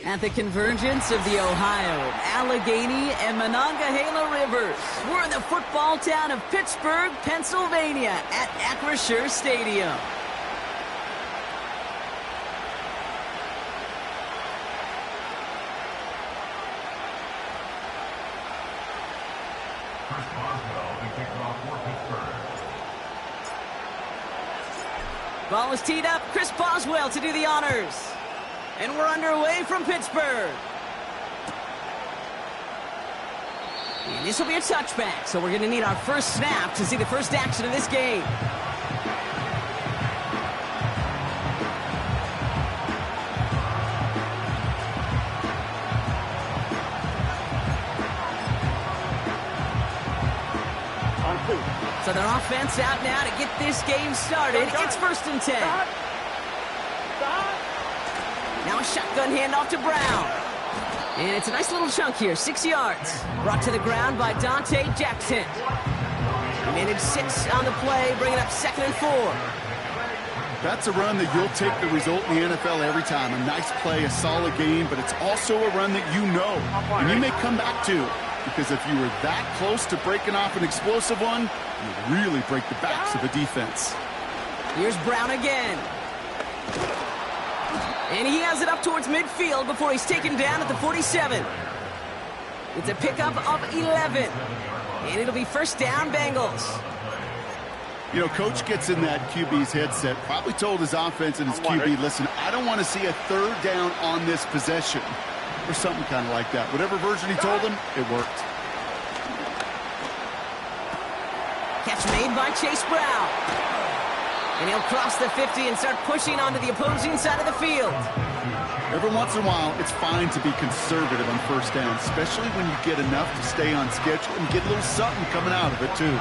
At the convergence of the Ohio, Allegheny, and Monongahela Rivers, we're in the football town of Pittsburgh, Pennsylvania, at Acrisure Stadium. Ball is teed up. Chris Boswell to do the honors. And we're underway from Pittsburgh. And this will be a touchback, so we're going to need our first snap to see the first action of this game. So their offense out now to get this game started. It's 1st and 10. Now a shotgun handoff to Brown. And it's a nice little chunk here, 6 yards. Brought to the ground by Dante Jackson. Managed 6 on the play, bringing up 2nd and 4. That's a run that you'll take the result in the NFL every time. A nice play, a solid game, but it's also a run that you know. And you may come back to, because if you were that close to breaking off an explosive one, you really break the backs of a defense. Here's Brown again. And he has it up towards midfield before he's taken down at the 47. It's a pickup of 11. And it'll be 1st down, Bengals. You know, Coach gets in that QB's headset, probably told his offense and his QB, listen, I don't want to see a 3rd down on this possession. Or something kind of like that. Whatever version he told him, it worked. Catch made by Chase Brown. And he'll cross the 50 and start pushing onto the opposing side of the field. Every once in a while, it's fine to be conservative on 1st down, especially when you get enough to stay on schedule and get a little something coming out of it, too.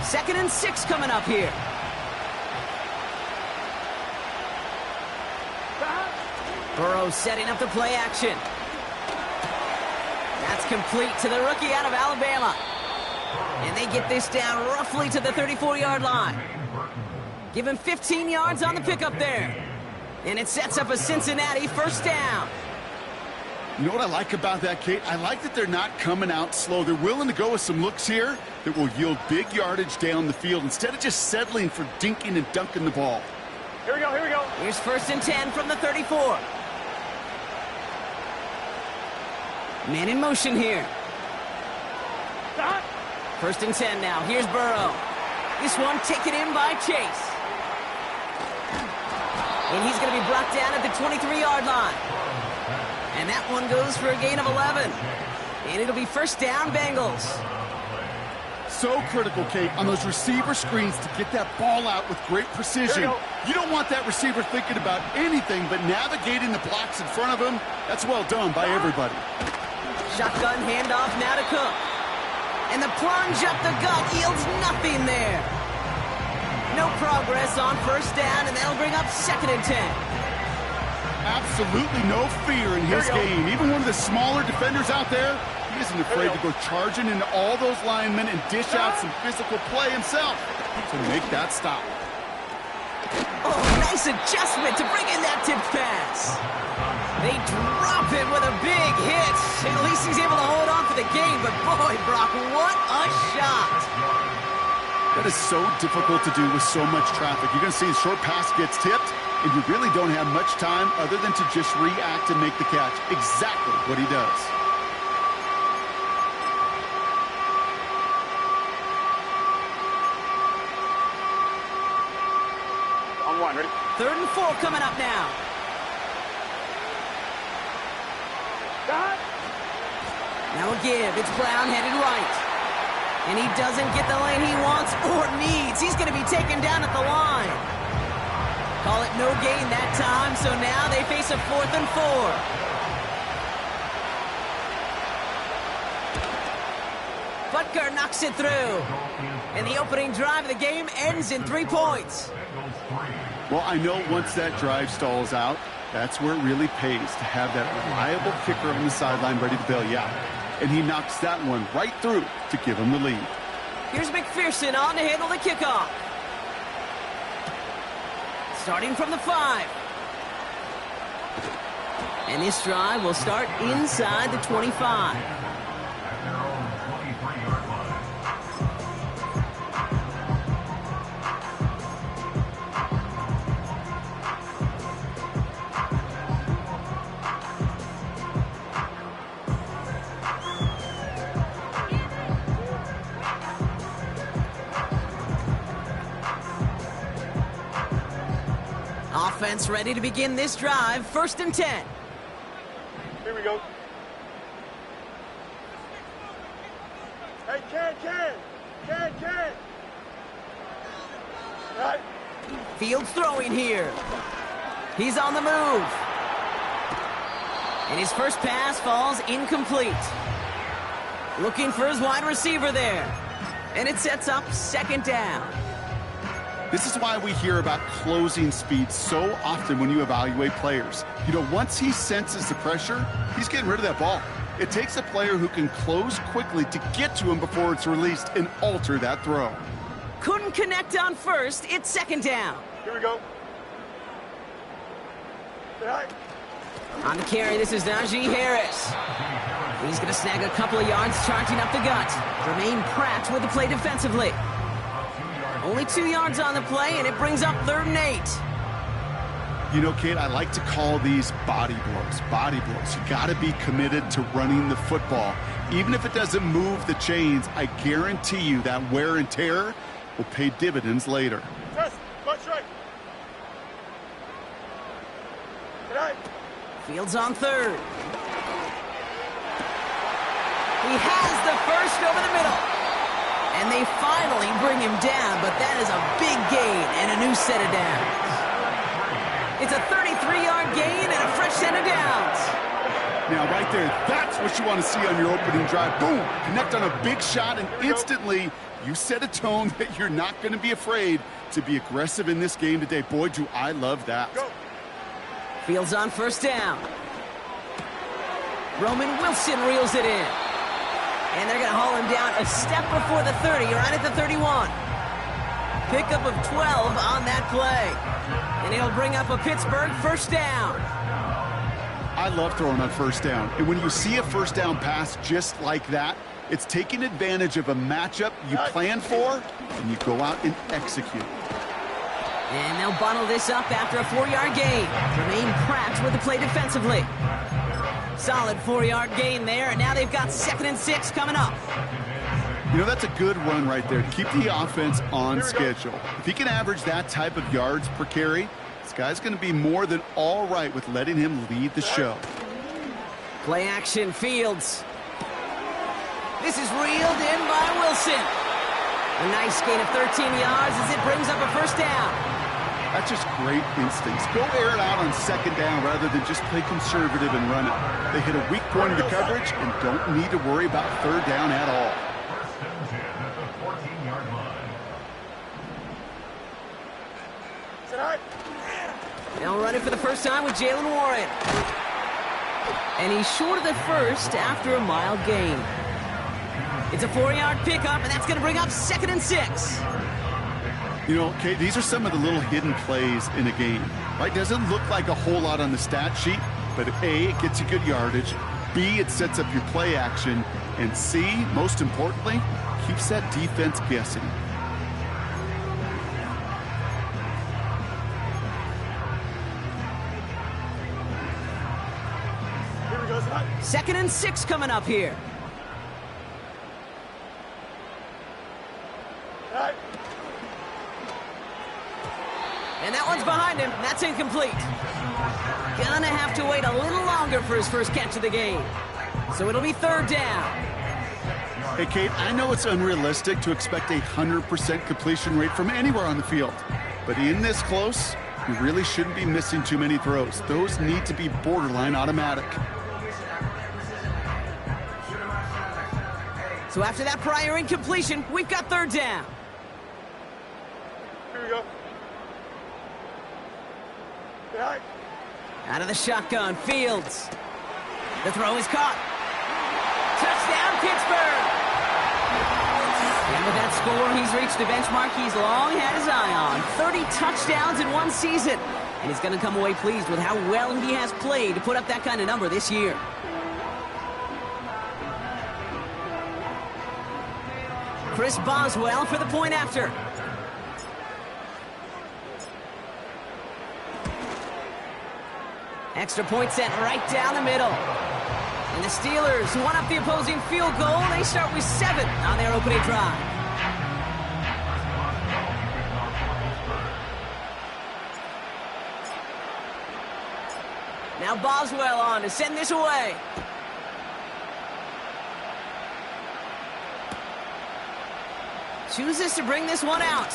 Second and 6 coming up here. Burrow setting up the play action. That's complete to the rookie out of Alabama. And they get this down roughly to the 34-yard line. Give him 15 yards on the pickup there. And it sets up a Cincinnati 1st down. You know what I like about that, Kate? I like that they're not coming out slow. They're willing to go with some looks here that will yield big yardage down the field instead of just settling for dinking and dunking the ball. Here we go, here we go. Here's 1st and 10 from the 34. Man in motion here. 1st and 10 now. Here's Burrow. This one taken in by Chase. And he's going to be brought down at the 23-yard line. And that one goes for a gain of 11. And it'll be 1st down, Bengals. So critical, Kate, on those receiver screens to get that ball out with great precision. You don't want that receiver thinking about anything but navigating the blocks in front of him. That's well done by everybody. Shotgun handoff now to Cook. And the plunge up the gut yields nothing there. No progress on 1st down, and that'll bring up 2nd and 10. Absolutely no fear in his game. Even one of the smaller defenders out there, he isn't afraid to go charging into all those linemen and dish out some physical play himself to make that stop. Oh, nice adjustment to bring in that tipped pass. They drop him with a big hit. At least he's able to hold on for the game, but boy, Brock, what a shot. That is so difficult to do with so much traffic. You're going to see a short pass gets tipped, and you really don't have much time other than to just react and make the catch. Exactly what he does. On 1, ready? 3rd and 4 coming up now. Now a give. It's Brown headed right. And he doesn't get the lane he wants or needs. He's going to be taken down at the line. Call it no gain that time, so now they face a 4th and 4. Butker knocks it through. And the opening drive of the game ends in 3 points. Well, I know once that drive stalls out, that's where it really pays to have that reliable kicker on the sideline ready to bail you out. And he knocks that one right through to give him the lead. Here's McPherson on to handle the kickoff. Starting from the 5. And this drive will start inside the 25. Offense ready to begin this drive. 1st and 10. Here we go. Hey, Ken. Right. Fields throwing here. He's on the move. And his first pass falls incomplete. Looking for his wide receiver there. And it sets up 2nd down. This is why we hear about closing speed so often when you evaluate players. You know, once he senses the pressure, he's getting rid of that ball. It takes a player who can close quickly to get to him before it's released and alter that throw. Couldn't connect on 1st. It's 2nd down. Here we go. Right. On the carry, this is Najee Harris. He's going to snag a couple of yards charging up the gut. Jermaine Pratt with the play defensively. Only 2 yards on the play, and it brings up 3rd and 8. You know, Kate, I like to call these body blows. Body blows. You got to be committed to running the football. Even if it doesn't move the chains, I guarantee you that wear and tear will pay dividends later. Test. March right. Right. Fields on 3rd. He has the 1st over the middle. And they finally bring him down, but that is a big gain and a new set of downs. It's a 33-yard gain and a fresh set of downs. Now, right there, that's what you want to see on your opening drive. Boom! Connect on a big shot, and instantly you set a tone that you're not going to be afraid to be aggressive in this game today. Boy, do I love that. Go. Fields on 1st down. Roman Wilson reels it in. And they're going to haul him down a step before the 30, right at the 31. Pickup of 12 on that play. And he'll bring up a Pittsburgh 1st down. I love throwing on 1st down. And when you see a 1st down pass just like that, it's taking advantage of a matchup you plan for, and you go out and execute. And they'll bottle this up after a 4-yard gain. Jermaine Pratt with the play defensively. Solid 4-yard gain there, and now they've got 2nd and 6 coming up. You know, that's a good run right there to keep the offense on schedule. If he can average that type of yards per carry, this guy's going to be more than all right with letting him lead the show. Play action, Fields. This is reeled in by Wilson. A nice gain of 13 yards as it brings up a 1st down. That's just great instincts. Go air it out on 2nd down rather than just play conservative and run it. They hit a weak point of the coverage and don't need to worry about 3rd down at all. They'll run it for the first time with Jalen Warren. And he's short of the 1st after a mild gain. It's a 4-yard pickup, and that's going to bring up 2nd and 6. You know, Kate, these are some of the little hidden plays in a game, right? Doesn't look like a whole lot on the stat sheet, but A, it gets you good yardage, B, it sets up your play action, and C, most importantly, keeps that defense guessing. Here we go, son. 2nd and 6 coming up here. Right. And that one's behind him. That's incomplete. Gonna have to wait a little longer for his first catch of the game. So it'll be 3rd down. Hey, Kate, I know it's unrealistic to expect a 100% completion rate from anywhere on the field. But in this close, you really shouldn't be missing too many throws. Those need to be borderline automatic. So after that prior incompletion, we've got 3rd down. Here we go. Right. Out of the shotgun, Fields. The throw is caught. Touchdown, Pittsburgh! And with that that score, he's reached a benchmark he's long had his eye on. 30 touchdowns in one season. And he's going to come away pleased with how well he has played to put up that kind of number this year. Chris Boswell for the point after. Extra point sent right down the middle. And the Steelers, who won up the opposing field goal, they start with 7 on their opening drive. Now Boswell on to send this away. Chooses to bring this one out.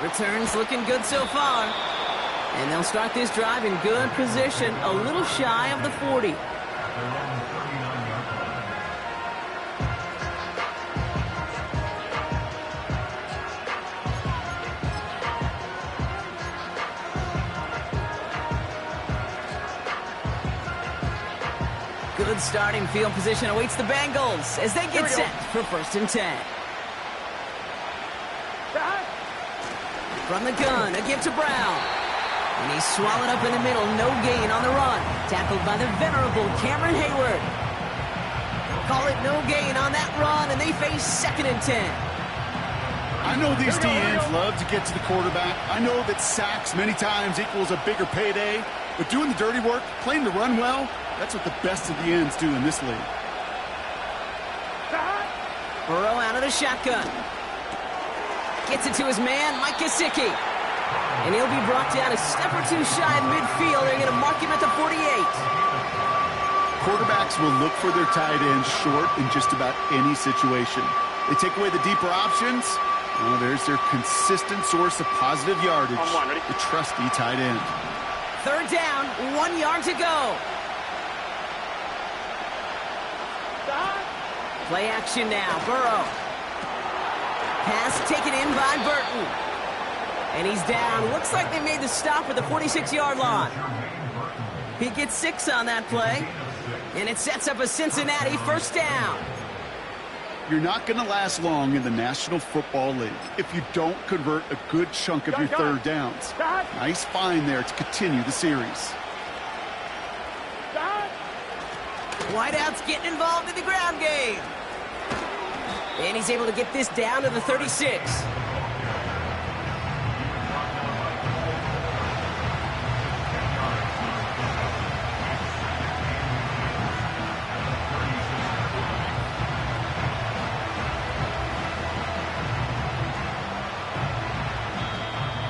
Returns looking good so far. And they'll start this drive in good position, a little shy of the 40. Good starting field position awaits the Bengals as they get set for 1st and 10. From the gun, a give to Brown. And he's swallowed up in the middle, no gain on the run. Tackled by the venerable Cameron Hayward. Call it no gain on that run, and they face 2nd and 10. I know these DNs love to get to the quarterback. I know that sacks many times equals a bigger payday. But doing the dirty work, playing the run well, that's what the best of the ends do in this league. Burrow out of the shotgun. Gets it to his man, Mike Gesicki. And he'll be brought down a step or 2 shy of midfield. They're going to mark him at the 48. Quarterbacks will look for their tight ends short in just about any situation. They take away the deeper options. Well, there's their consistent source of positive yardage, the trusty tight end. 3rd down, 1 yard to go. Play action now, Burrow. Pass taken in by Burton. And he's down. Looks like they made the stop at the 46-yard line. He gets 6 on that play. And it sets up a Cincinnati 1st down. You're not going to last long in the National Football League if you don't convert a good chunk of your 3rd downs. Nice find there to continue the series. Whiteout's getting involved in the ground game. And he's able to get this down to the 36.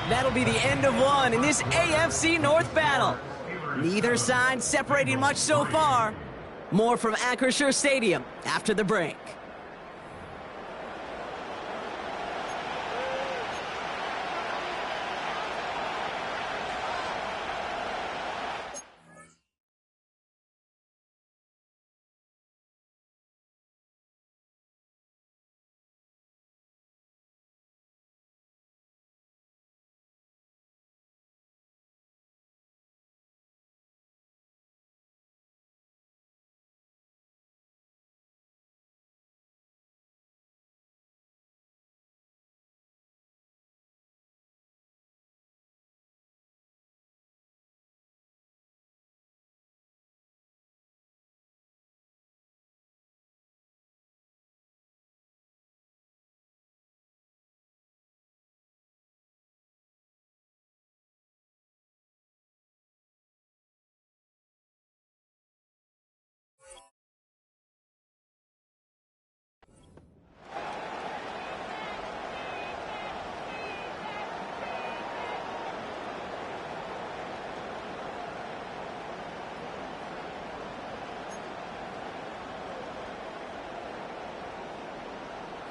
That'll be the end of one in this AFC North battle. Neither side separating much so far. More from Acrisure Stadium after the break.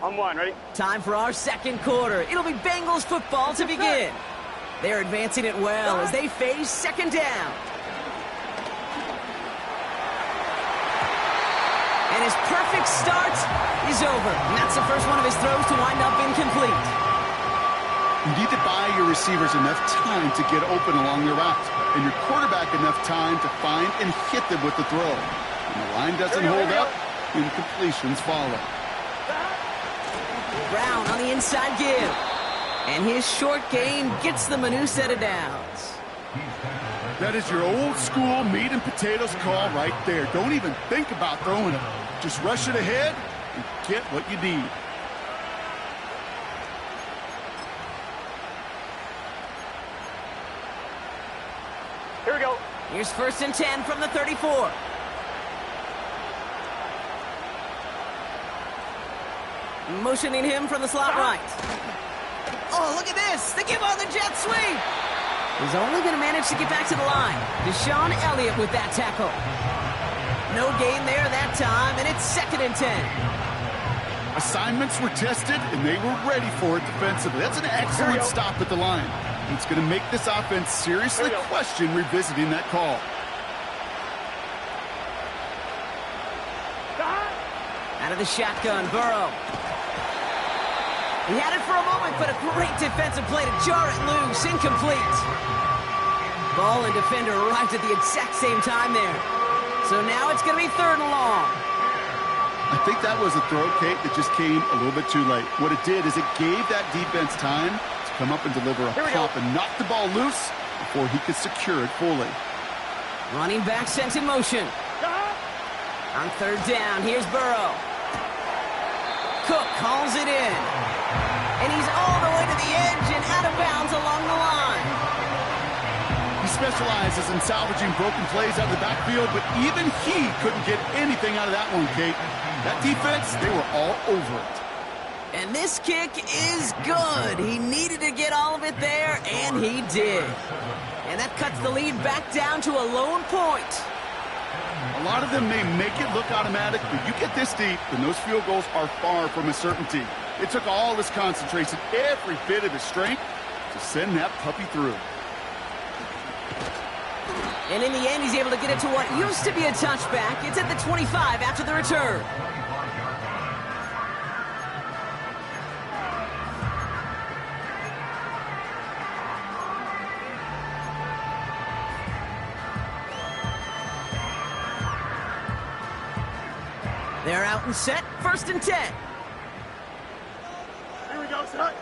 On 1, ready? Time for our 2nd quarter. It'll be Bengals football to begin. They're advancing it well as they face 2nd down. And his perfect start is over. And that's the first one of his throws to wind up incomplete. You need to buy your receivers enough time to get open along their route, and your quarterback enough time to find and hit them with the throw. When the line doesn't hold up, incompletions follow. inside give. And his short gain gets them a new set of downs. That is your old school meat and potatoes call right there. Don't even think about throwing it. Just rush it ahead and get what you need. Here we go. Here's 1st and 10 from the 34. Motioning him from the slot right. Oh, look at this. They give on the jet sweep. He's only going to manage to get back to the line. Deshaun Elliott with that tackle. No gain there that time, and it's 2nd and 10. Assignments were tested, and they were ready for it defensively. That's an excellent stop at the line. It's going to make this offense seriously question revisiting that call. Out of the shotgun, Burrow. He had it for a moment, but a great defensive play to jar it loose. Incomplete. Ball and defender arrived at the exact same time there. So now it's going to be 3rd and long. I think that was a throw, Kate, that just came a little bit too late. What it did is it gave that defense time to come up and deliver a pop and knock the ball loose before he could secure it fully. Running back sent in motion. On 3rd down, here's Burrow. Cook calls it in. And he's all the way to the edge and out of bounds along the line. He specializes in salvaging broken plays out of the backfield, but even he couldn't get anything out of that one, Kate. That defense, they were all over it. And this kick is good. He needed to get all of it there, and he did. And that cuts the lead back down to a lone point. A lot of them may make it look automatic, but you get this deep, and those field goals are far from a certainty. It took all his concentration, every bit of his strength, to send that puppy through. And in the end, he's able to get it to what used to be a touchback. It's at the 25 after the return. They're out and set. 1st and 10. Here we go, son.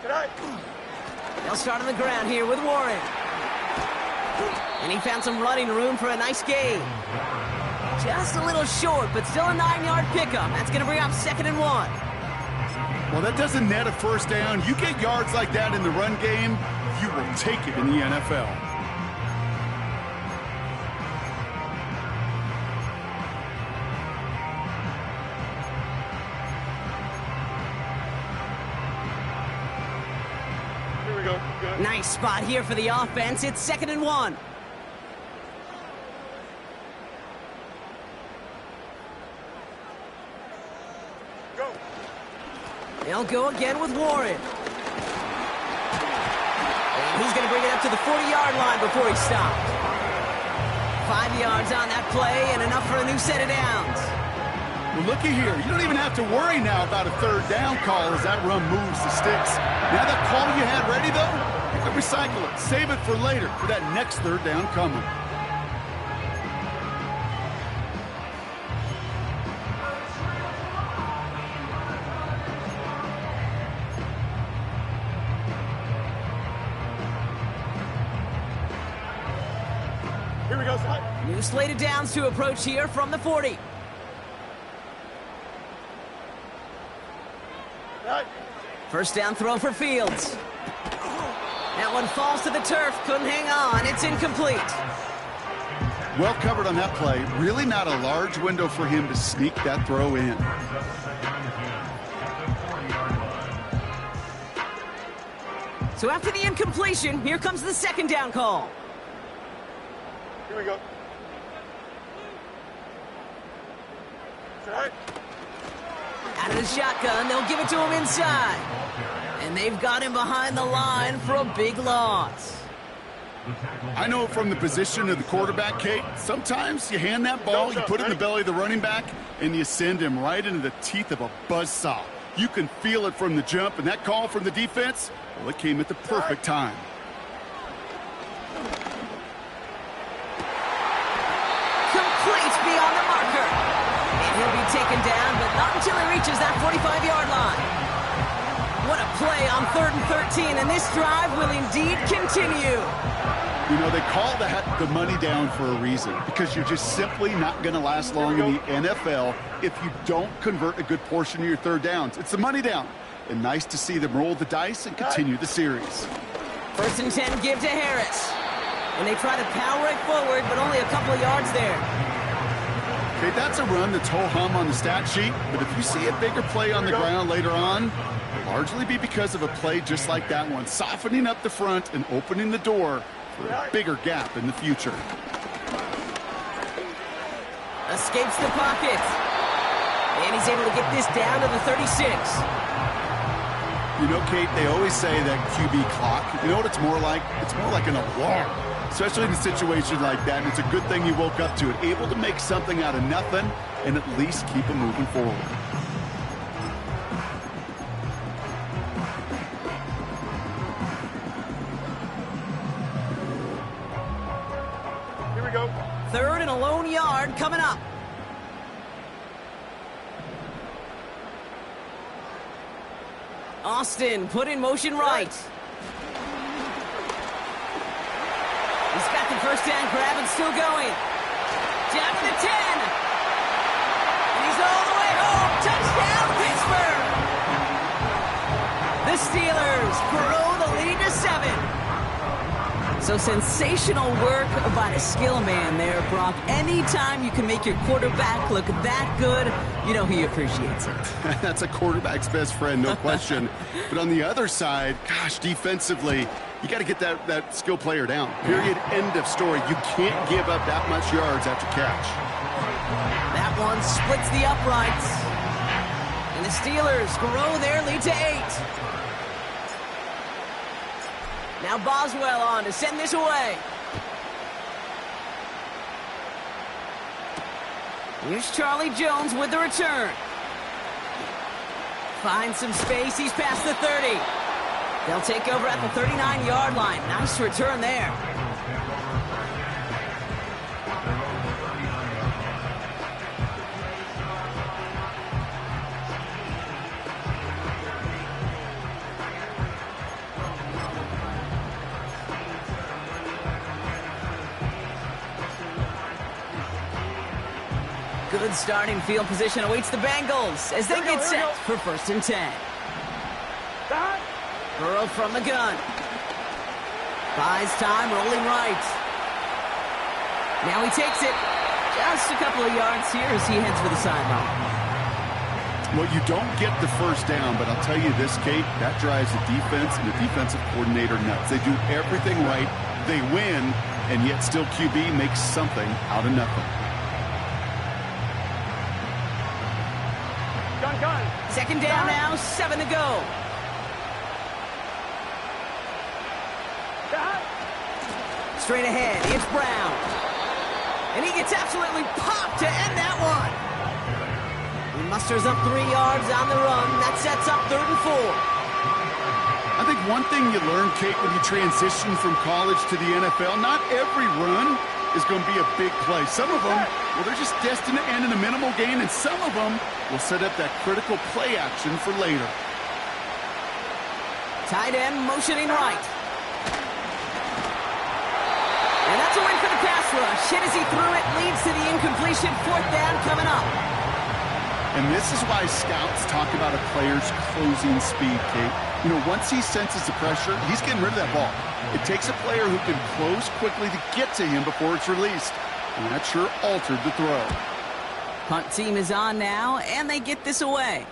Tonight. They'll start on the ground here with Warren. And he found some running room for a nice gain. Just a little short, but still a 9-yard pickup. That's going to bring up 2nd and 1. Well, that doesn't net a 1st down. You get yards like that in the run game, you will take it in the NFL. Nice spot here for the offense. It's 2nd and 1. Go. They'll go again with Warren. And he's going to bring it up to the 40-yard line before he stopped. 5 yards on that play and enough for a new set of downs. Well, looky here. You don't even have to worry now about a 3rd down call as that run moves the sticks. Now that call you had ready, though, you can recycle it. Save it for later for that next 3rd down coming. Here we go, son. New slate of downs to approach here from the 40. Tonight. 1st down throw for Fields. That one falls to the turf. Couldn't hang on. It's incomplete. Well covered on that play. Really not a large window for him to sneak that throw in. So after the incompletion, here comes the 2nd down call. Here we go. Tonight. Out of the shotgun, they'll give it to him inside. And they've got him behind the line for a big loss. I know from the position of the quarterback, Kate, sometimes you hand that ball, you put it in the belly of the running back, and you send him right into the teeth of a buzzsaw. You can feel it from the jump, and that call from the defense, well, it came at the perfect time. Complete beyond the marker. And he'll be taken down, but not until he reaches that 45-yard line. What a play on 3rd and 13, and this drive will indeed continue. You know, they call that the money down for a reason, because you're just simply not going to last long in the NFL if you don't convert a good portion of your 3rd downs. It's the money down. And nice to see them roll the dice and continue the series. 1st and 10, give to Harris. And they try to power it forward, but only a couple of yards there. Okay, that's a run that's ho-hum on the stat sheet, but if you see a bigger play on the ground later on, it'll largely be because of a play just like that one, softening up the front and opening the door for a bigger gap in the future. Escapes the pocket. And he's able to get this down to the 36. You know, Kate, they always say that QB clock, you know what it's more like? It's more like an alarm, especially in a situation like that. And it's a good thing you woke up to it, able to make something out of nothing and at least keep them moving forward. Here we go. 3rd and a lone yard coming up. Austin put in motion right. He's got the 1st down grab and still going. Down to the 10. And he's all the way home. Touchdown, Pittsburgh. The Steelers grow the lead to 7. So sensational work by the skill man there, Brock. Anytime you can make your quarterback look that good, you know he appreciates it. That's a quarterback's best friend, no question. But on the other side, gosh, defensively, you got to get that skill player down. Period, end of story. You can't give up that much yards after catch. That one splits the uprights. And the Steelers grow their lead to 8. Now Boswell on to send this away. Here's Charlie Jones with the return. Finds some space. He's past the 30. They'll take over at the 39-yard line. Nice return there. Good starting field position awaits the Bengals as they get set for 1st and 10. Burrow from the gun. Buys time, rolling right. Now he takes it. Just a couple of yards here as he heads for the sideline. Well, you don't get the 1st down, but I'll tell you this, Kate, that drives the defense and the defensive coordinator nuts. They do everything right, they win, and yet still QB makes something out of nothing. Gun. 2nd down now, 7 to go. Straight ahead, it's Brown. And he gets absolutely popped to end that one. He musters up 3 yards on the run. That sets up 3rd and 4. I think one thing you learn, Kate, when you transition from college to the NFL, not every run is going to be a big play. Some of them, well, they're just destined to end in a minimal gain, and some of them will set up that critical play action for later. Tight end motioning right. And that's a win for the pass rush. Hit as he threw it, leads to the incompletion. 4th down coming up. And this is why scouts talk about a player's closing speed, Kate. You know, once he senses the pressure, he's getting rid of that ball. It takes a player who can close quickly to get to him before it's released. And that sure altered the throw. Punt team is on now, and they get this away.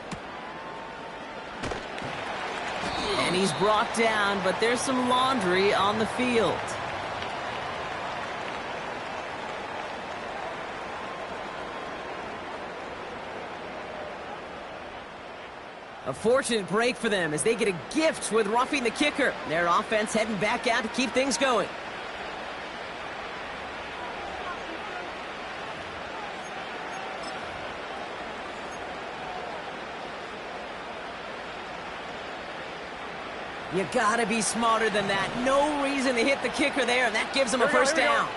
And he's brought down, but there's some laundry on the field. A fortunate break for them as they get a gift with roughing the kicker. Their offense heading back out to keep things going. You gotta be smarter than that. No reason to hit the kicker there, and that gives them a 1st down.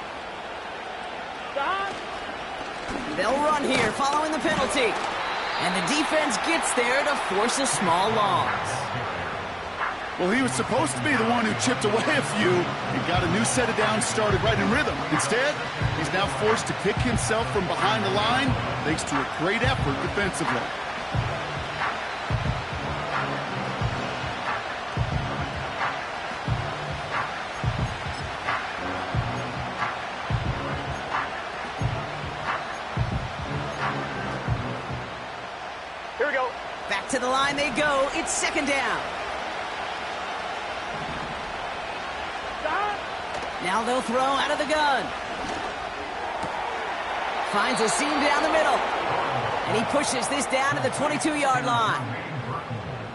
They'll run here following the penalty. And the defense gets there to force a small loss. Well, he was supposed to be the one who chipped away a few and got a new set of downs started right in rhythm. Instead, he's now forced to pick himself from behind the line thanks to a great effort defensively. Here we go. Back to the line they go. It's second down. Now they'll throw out of the gun. Finds a seam down the middle. And he pushes this down to the 22-yard line.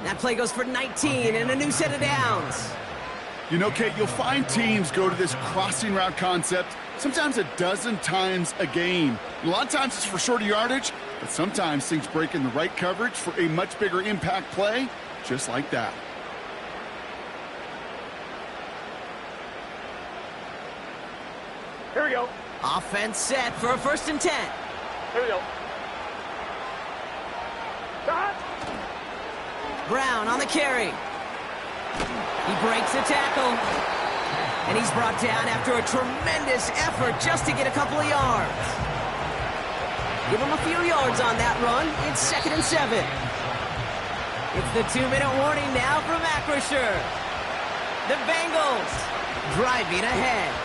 That play goes for 19 and a new set of downs. You know, Kate, you'll find teams go to this crossing route concept sometimes a dozen times a game. A lot of times it's for shorter yardage, but sometimes things break in the right coverage for a much bigger impact play, just like that. Here we go. Offense set for a 1st and 10. Here we go. Brown on the carry. He breaks a tackle. And he's brought down after a tremendous effort just to get a couple of yards. Give him a few yards on that run. It's 2nd and 7. It's the 2-minute warning now from Acrisure. The Bengals driving ahead.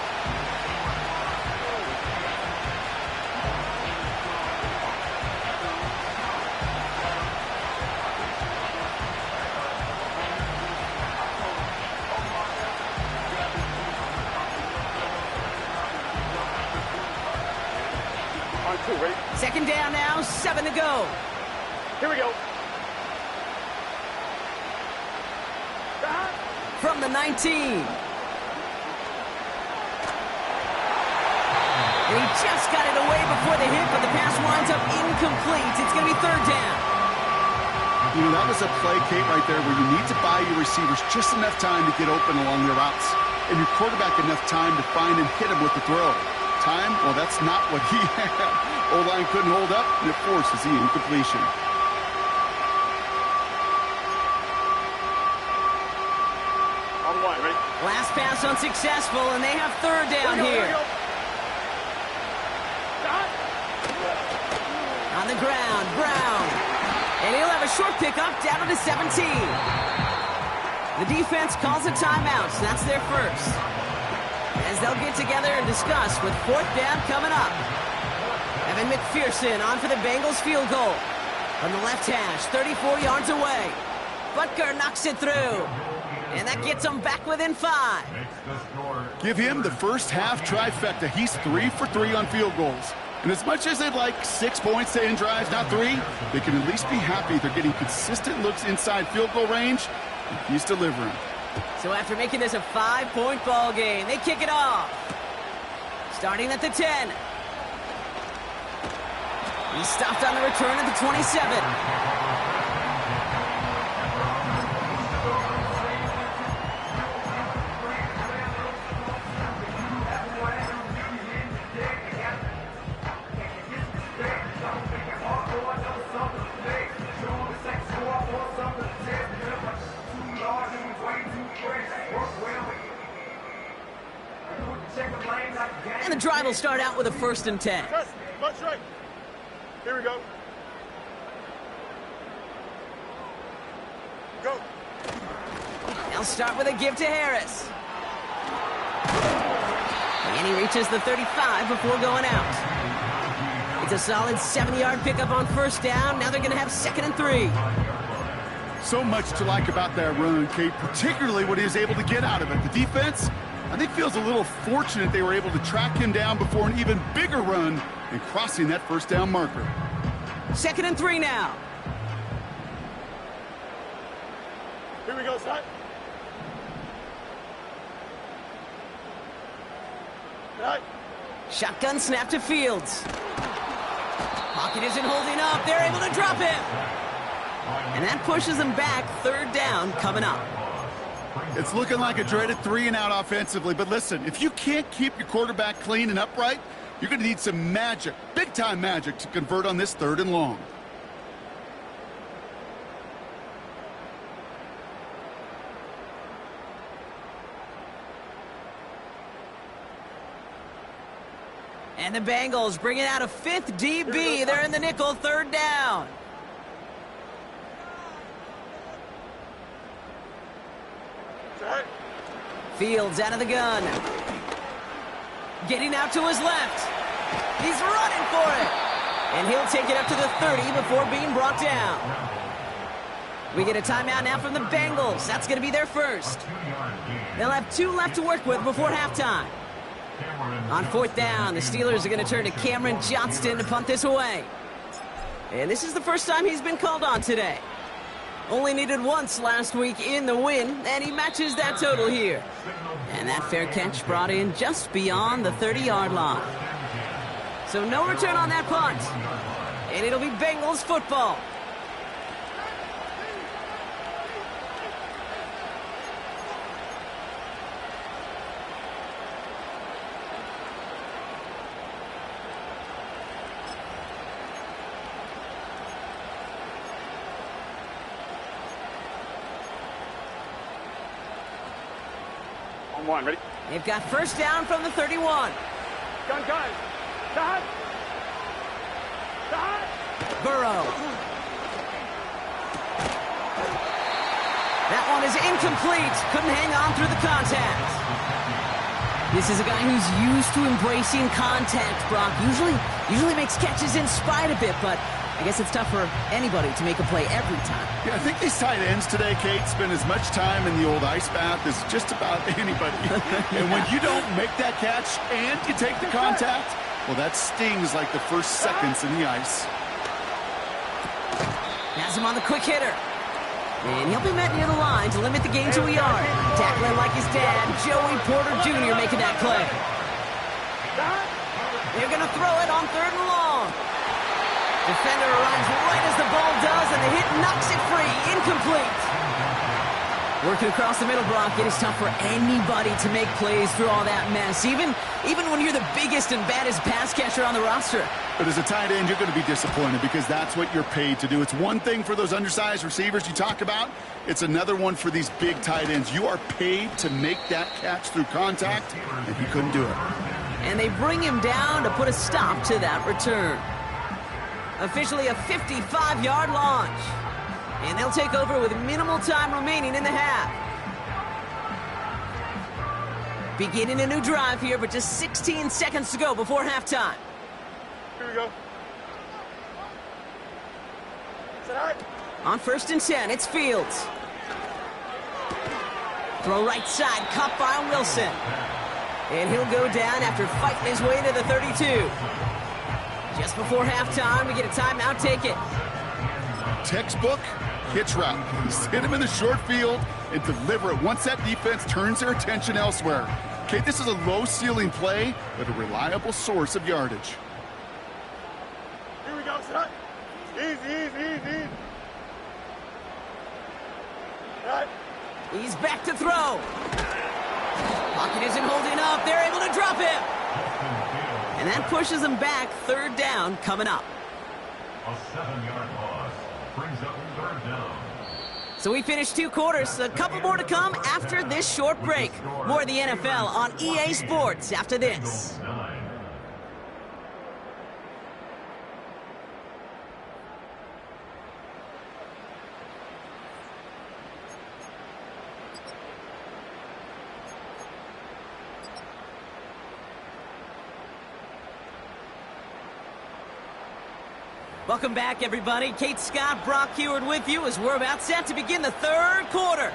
Ready? 2nd down now, 7 to go. Here we go. From the 19. And he just got it away before the hit, but the pass winds up incomplete. It's going to be 3rd down. You know, that was a play, Kate, right there where you need to buy your receivers just enough time to get open along their routes. And your quarterback enough time to find and hit him with the throw. Time? Well, that's not what he had. O-line couldn't hold up, and it forces the incompletion. On the line, ready? Last pass unsuccessful, and they have 3rd down here. On the ground, Brown. And he'll have a short pickup down to the 17. The defense calls a timeout, so that's their first. As they'll get together and discuss with 4th down coming up. Evan McPherson on for the Bengals field goal. From the left hash, 34 yards away. Butker knocks it through. And that gets them back within 5. Give him the first half trifecta. He's 3 for 3 on field goals. And as much as they'd like 6 points to end drives, not 3, they can at least be happy they're getting consistent looks inside field goal range, and he's delivering. So after making this a 5-point ball game, they kick it off. Starting at the 10. He stopped on the return at the 27. And the drive will start out with a 1st and 10. Much right. Here we go. Go. They'll start with a give to Harris. And he reaches the 35 before going out. It's a solid 70-yard pickup on 1st down. Now they're going to have 2nd and 3. So much to like about that run, Kate, particularly what he was able to get out of it. The defense, I think, feels a little fortunate they were able to track him down before an even bigger run and crossing that 1st down marker. 2nd and 3 now. Here we go, son. Right. Shotgun snap to Fields. Pocket isn't holding up. They're able to drop him. And that pushes them back. 3rd down coming up. It's looking like a dreaded 3-and-out offensively, but listen, if you can't keep your quarterback clean and upright, You're going to need some magic, big-time magic, to convert on this 3rd and long. And the Bengals bringing out a 5th DB. They're in the nickel, 3rd down. Set. Fields out of the gun. Getting out to his left. He's running for it. And he'll take it up to the 30 before being brought down. We get a timeout now from the Bengals. That's going to be their first. They'll have 2 left to work with before halftime. On 4th down, the Steelers are going to turn to Cameron Johnston to punt this away. And this is the first time he's been called on today. Only needed once last week in the win, and he matches that total here. And that fair catch brought in just beyond the 30-yard line. So no return on that punt. And it'll be Bengals football. On 1, ready? They've got first down from the 31. Gun. Cut. Burrow. That one is incomplete. Couldn't hang on through the contact. This is a guy who's used to embracing contact, Brock. Usually makes catches in spite of it, but I guess it's tough for anybody to make a play every time. Yeah, I think these tight ends today, Kate, spend as much time in the old ice bath as just about anybody. And when you don't make that catch and you take the contact, well, that stings like the first seconds in the ice. Has him on the quick hitter. And he'll be met near the line to limit the gain to a yard. Tackling like his dad, Joey Porter Jr. making that play. They're going to throw it on 3rd and long. Defender arrives right as the ball does, and the hit knocks it free. Incomplete. Working across the middle, Brock, it is tough for anybody to make plays through all that mess, even when you're the biggest and baddest pass catcher on the roster. But as a tight end, you're going to be disappointed because that's what you're paid to do. It's one thing for those undersized receivers you talk about. It's another one for these big tight ends. You are paid to make that catch through contact, and he couldn't do it. And they bring him down to put a stop to that return. Officially a 55-yard launch. And they'll take over with minimal time remaining in the half. Beginning a new drive here, but just 16 seconds to go before halftime. Here we go. Set high. On 1st and 10, it's Fields. Throw right side, caught by Wilson. And he'll go down after fighting his way to the 32. Just before halftime, we get a timeout, take it. Textbook hitch route. Just hit him in the short field and deliver it once that defense turns their attention elsewhere. Okay, this is a low-ceiling play, but a reliable source of yardage. Here we go, set. Easy. Right. He's back to throw. Pocket isn't holding up. They're able to drop him. And that pushes them back. 3rd down coming up. A 7-yard loss brings up 3rd down. So we finished 2 quarters. A couple more to come after this short break. More of the NFL on EA Sports after this. Welcome back, everybody. Kate Scott, Brock Heward with you as we're about set to begin the 3rd quarter.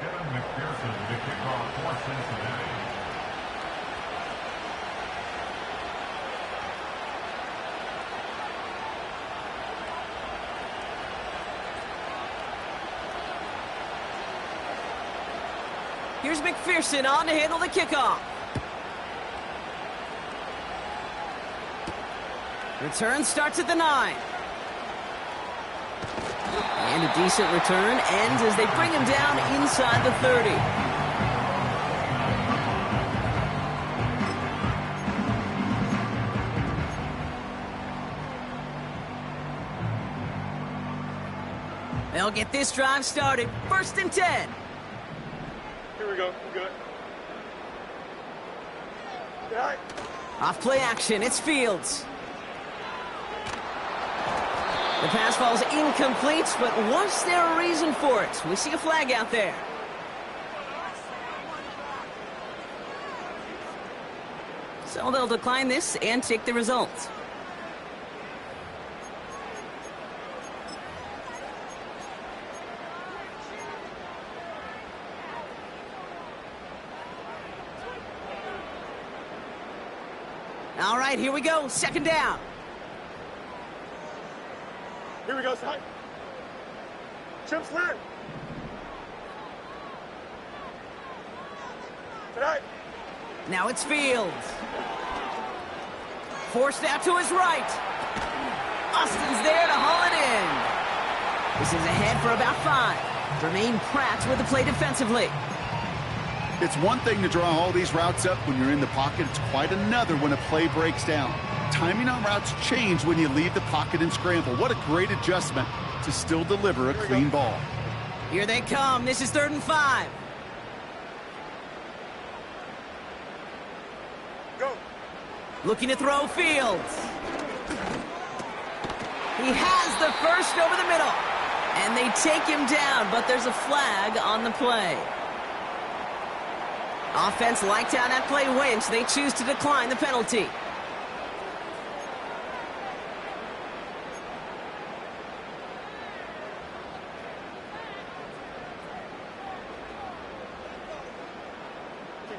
Kevin McPherson to kick off for Cincinnati. Here's McPherson on to handle the kickoff. Return starts at the 9. And a decent return ends as they bring him down inside the 30. They'll get this drive started. 1st and 10. Here we go. We're good. All right. Off play action. It's Fields. The pass falls incomplete, but was there a reason for it? We see a flag out there. So they'll decline this and take the result. All right, here we go. 2nd down. Here we go, son. Chips lit. Tonight. Now it's Fields. Forced out to his right. Austin's there to haul it in. This is ahead for about 5. Jermaine Pratt with the play defensively. It's one thing to draw all these routes up when you're in the pocket. It's quite another when a play breaks down. Timing on routes change when you leave the pocket and scramble. What a great adjustment to still deliver a clean ball. Here they come. This is 3rd and 5. Go. Looking to throw Fields. He has the first over the middle. And they take him down, but there's a flag on the play. Offense liked how that play went. They choose to decline the penalty.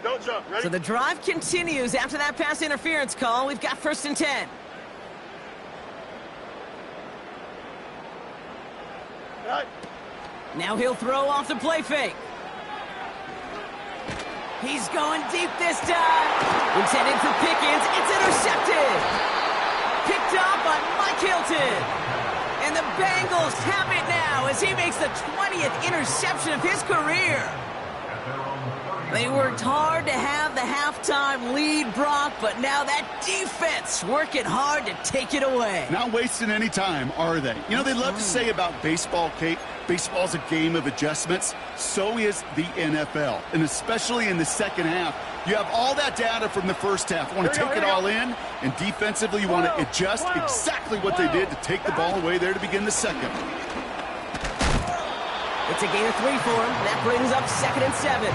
Don't jump. Ready? So the drive continues after that pass interference call. We've got 1st and 10. All right. Now he'll throw off the play fake. He's going deep this time. Intended for Pickens. It's intercepted. Picked up by Mike Hilton. And the Bengals have it now as he makes the 20th interception of his career. They worked hard to have the halftime lead, Brock, but now that defense working hard to take it away. Not wasting any time, are they? You know, they love to say about baseball, Kate, baseball's a game of adjustments. So is the NFL, and especially in the second half. You have all that data from the first half. You want to take it all in, and defensively you want to adjust exactly what they did to take the ball away there to begin the second. It's a gain of 3 for him. That brings up 2nd and 7.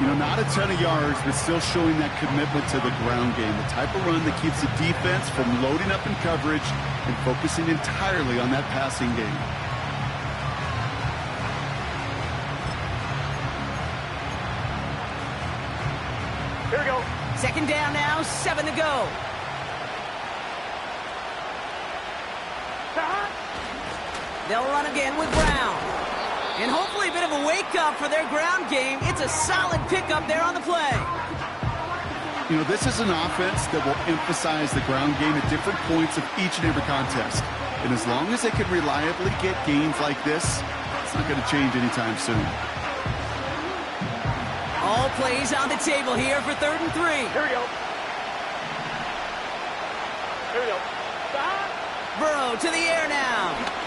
You know, not a ton of yards, but still showing that commitment to the ground game. The type of run that keeps the defense from loading up in coverage and focusing entirely on that passing game. Here we go. 2nd down now, 7 to go. They'll run again with Brown. And hopefully a bit of a wake-up for their ground game. It's a solid pickup there on the play. You know, this is an offense that will emphasize the ground game at different points of each and every contest. And as long as they can reliably get gains like this, it's not going to change anytime soon. All plays on the table here for 3rd and 3. Here we go. Here we go. Burrow to the air now.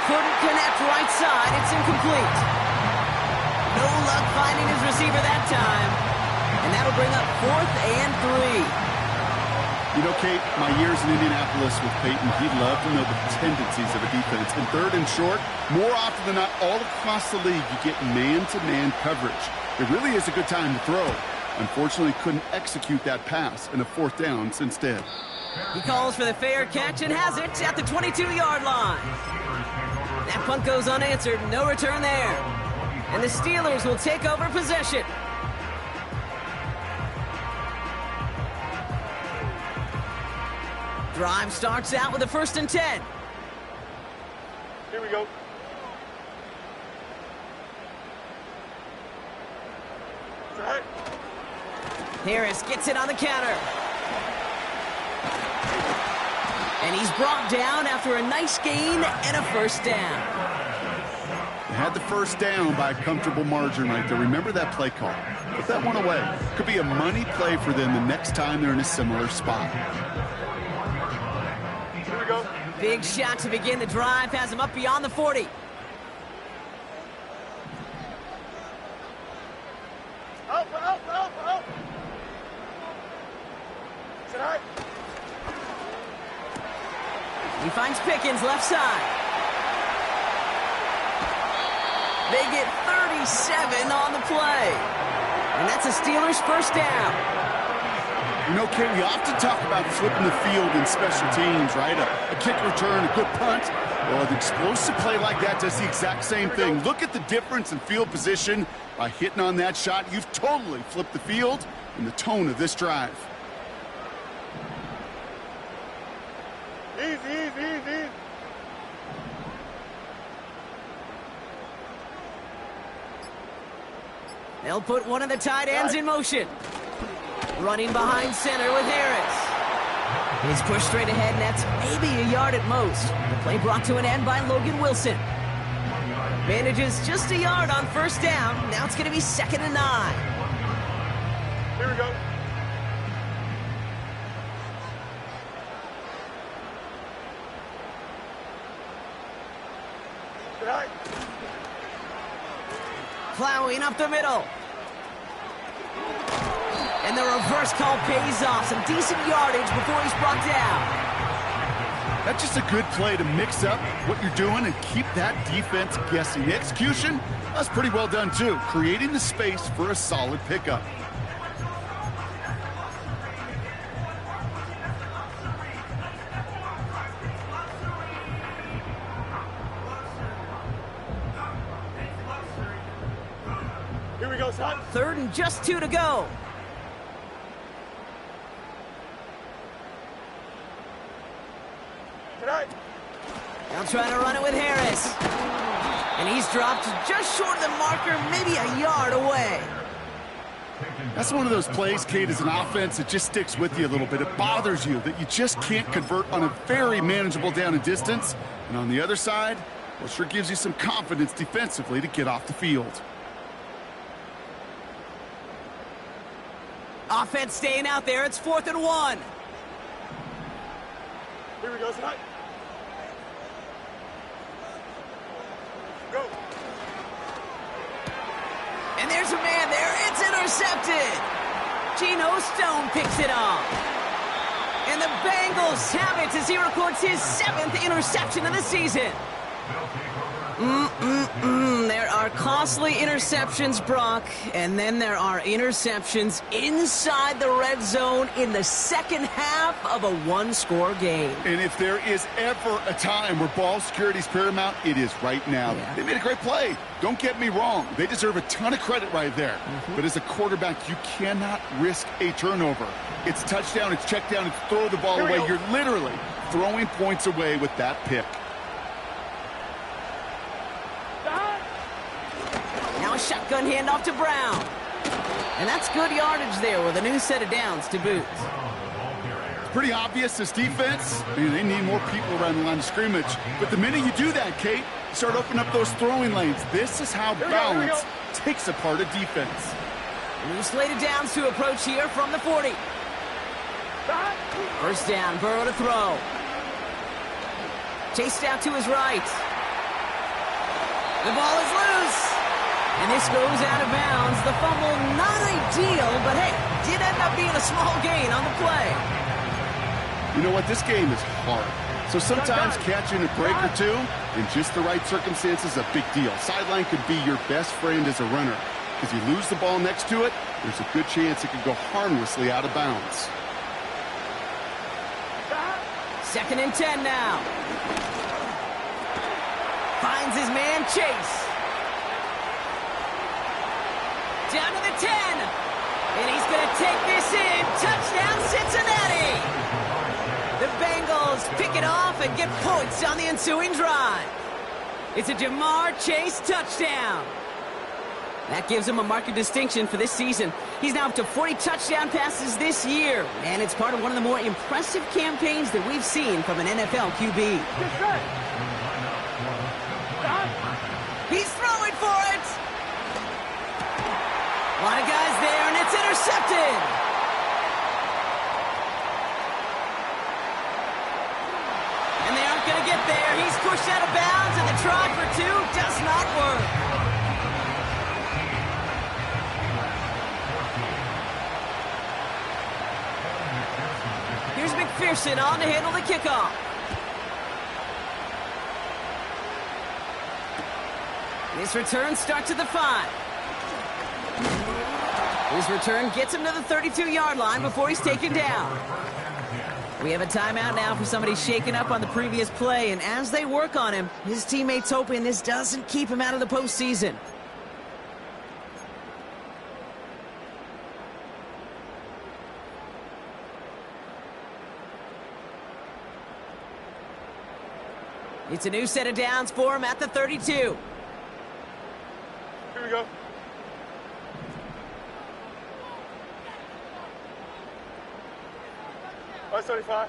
Couldn't connect right side. It's incomplete. No luck finding his receiver that time. And that'll bring up 4th and 3. You know, Kate, my years in Indianapolis with Peyton, he'd love to know the tendencies of a defense. And 3rd and short, more often than not, all across the league, you get man-to-man coverage. It really is a good time to throw. Unfortunately, couldn't execute that pass, and a 4th down instead. He calls for the fair catch and has it at the 22-yard line. That punt goes unanswered. No return there. And the Steelers will take over possession. Drive starts out with a 1st and 10. Here we go. Harris gets it on the counter. And he's brought down after a nice gain and a first down. They had the first down by a comfortable margin right there. Remember that play call. Put that one away. Could be a money play for them the next time they're in a similar spot. Here we go. Big shot to begin the drive. Has him up beyond the 40. Out. Sit high. He finds Pickens left side. They get 37 on the play. And that's a Steelers first down. You know, Kate, we often talk about flipping the field in special teams, right? A kick return, a good punt. Well, an explosive play like that does the exact same thing. Look at the difference in field position. By hitting on that shot, you've totally flipped the field and the tone of this drive. Easy. They'll put one of the tight ends in motion. Running behind center with Harris. He's pushed straight ahead, and that's maybe a yard at most. The play brought to an end by Logan Wilson. Manages just a yard on first down. Now it's going to be 2nd and 9. Here we go. Sit high. Plowing up the middle. And the reverse call pays off. Some decent yardage before he's brought down. That's just a good play to mix up what you're doing and keep that defense guessing. The execution, that's pretty well done too. Creating the space for a solid pickup. Here we go, son. 3rd and just 2 to go. Tonight. Now trying to run it with Harris. And he's dropped just short of the marker, maybe a yard away. That's one of those plays, Kate, as an offense, it just sticks with you a little bit. It bothers you that you just can't convert on a very manageable down and distance. And on the other side, well, sure gives you some confidence defensively to get off the field. Offense staying out there. It's 4th and 1. Here we go, tonight. Go. And there's a man there. It's intercepted. Geno Stone picks it off. And the Bengals have it as he records his 7th interception of the season. There are costly interceptions, Brock, and then there are interceptions inside the red zone in the second half of a one-score game. And if there is ever a time where ball security is paramount, it is right now. Yeah. They made a great play. Don't get me wrong. They deserve a ton of credit right there. But as a quarterback, you cannot risk a turnover. It's touchdown, it's check down, it's throw the ball away. You're literally throwing points away with that pick. Now a shotgun handoff to Brown. And that's good yardage there with a new set of downs to boot. It's pretty obvious this defense. I mean, they need more people around the line of scrimmage. But the minute you do that, Kate, you start opening up those throwing lanes. This is how balance takes apart a defense. New slated downs to approach here from the 40. First down, Burrow to throw. Chased out to his right. The ball is loose. And this goes out of bounds. The fumble, not ideal, but hey, did end up being a small gain on the play. You know what? This game is hard. So sometimes catching a break or two in just the right circumstances is a big deal. Sideline could be your best friend as a runner. Because you lose the ball next to it, there's a good chance it could go harmlessly out of bounds. 2nd and 10 now. Finds his man Chase. Down to the 10. And he's going to take this in. Touchdown, Cincinnati. The Bengals pick it off and get points on the ensuing drive. It's a Jamar Chase touchdown. That gives him a marked distinction for this season. He He's now up to 40 touchdown passes this year, and it's part of one of the more impressive campaigns that we've seen from an NFL QB. He's throwing for it! A lot of guys there, and it's intercepted! And they aren't going to get there. He's pushed out of bounds, and the try for two does not work. Here's McPherson on to handle the kickoff. His return starts at the 5. His return gets him to the 32-yard line before he's taken down. We have a timeout now for somebody shaken up on the previous play, and as they work on him, his teammates hoping this doesn't keep him out of the postseason. It's a new set of downs for him at the 32. Here we go. I-75.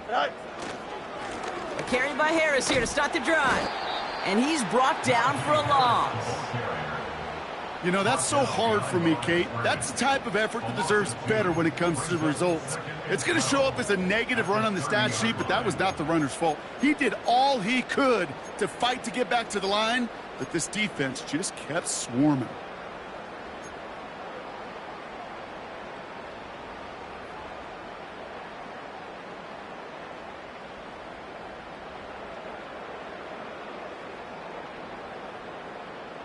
Right. A carry by Harris here to start the drive. And he's brought down for a loss. You know, that's so hard for me, Kate. That's the type of effort that deserves better when it comes to the results. It's going to show up as a negative run on the stat sheet, but that was not the runner's fault. He did all he could to fight to get back to the line, but this defense just kept swarming.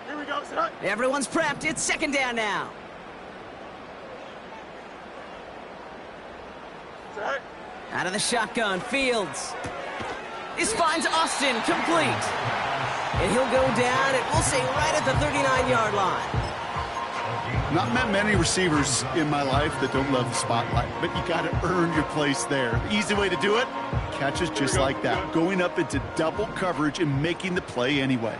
Here we go. Sit up. Everyone's prepped. It's second down now. Sit up. Out of the shotgun, Fields. This finds Austin complete. And he'll go down, and we'll say right at the 39-yard line. Not met many receivers in my life that don't love the spotlight, but you got to earn your place there. The easy way to do it, catches just like that, going up into double coverage and making the play anyway.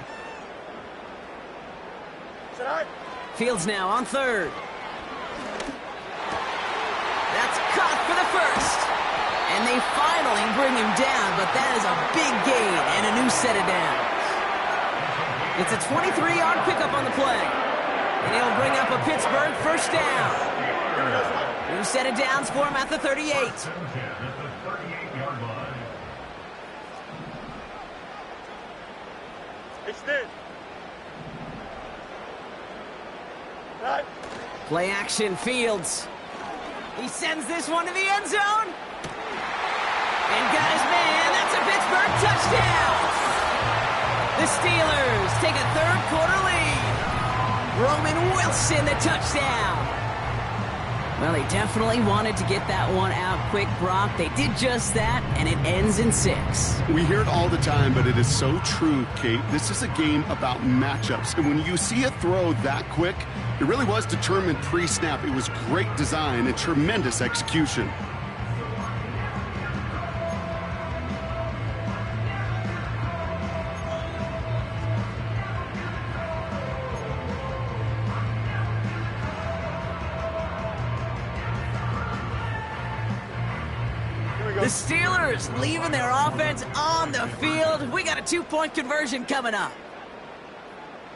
Sit up. Fields now on third. That's caught for the first. And they finally bring him down, but that is a big gain and a new set of downs. It's a 23-yard pickup on the play. And he'll bring up a Pittsburgh first down. Here we go. Sit up. New set of downs for him at the 38. Extend. Right. Play action, Fields. He sends this one to the end zone. And got his man. That's a Pittsburgh touchdown. The Steelers take a third-quarter lead. Roman Wilson, the touchdown. Well, they definitely wanted to get that one out quick, Brock. They did just that, and it ends in 6. We hear it all the time, but it is so true, Kate. This is a game about matchups. And when you see a throw that quick, it really was determined pre-snap. It was great design and tremendous execution. The Steelers leaving their offense on the field. We got a 2-point conversion coming up.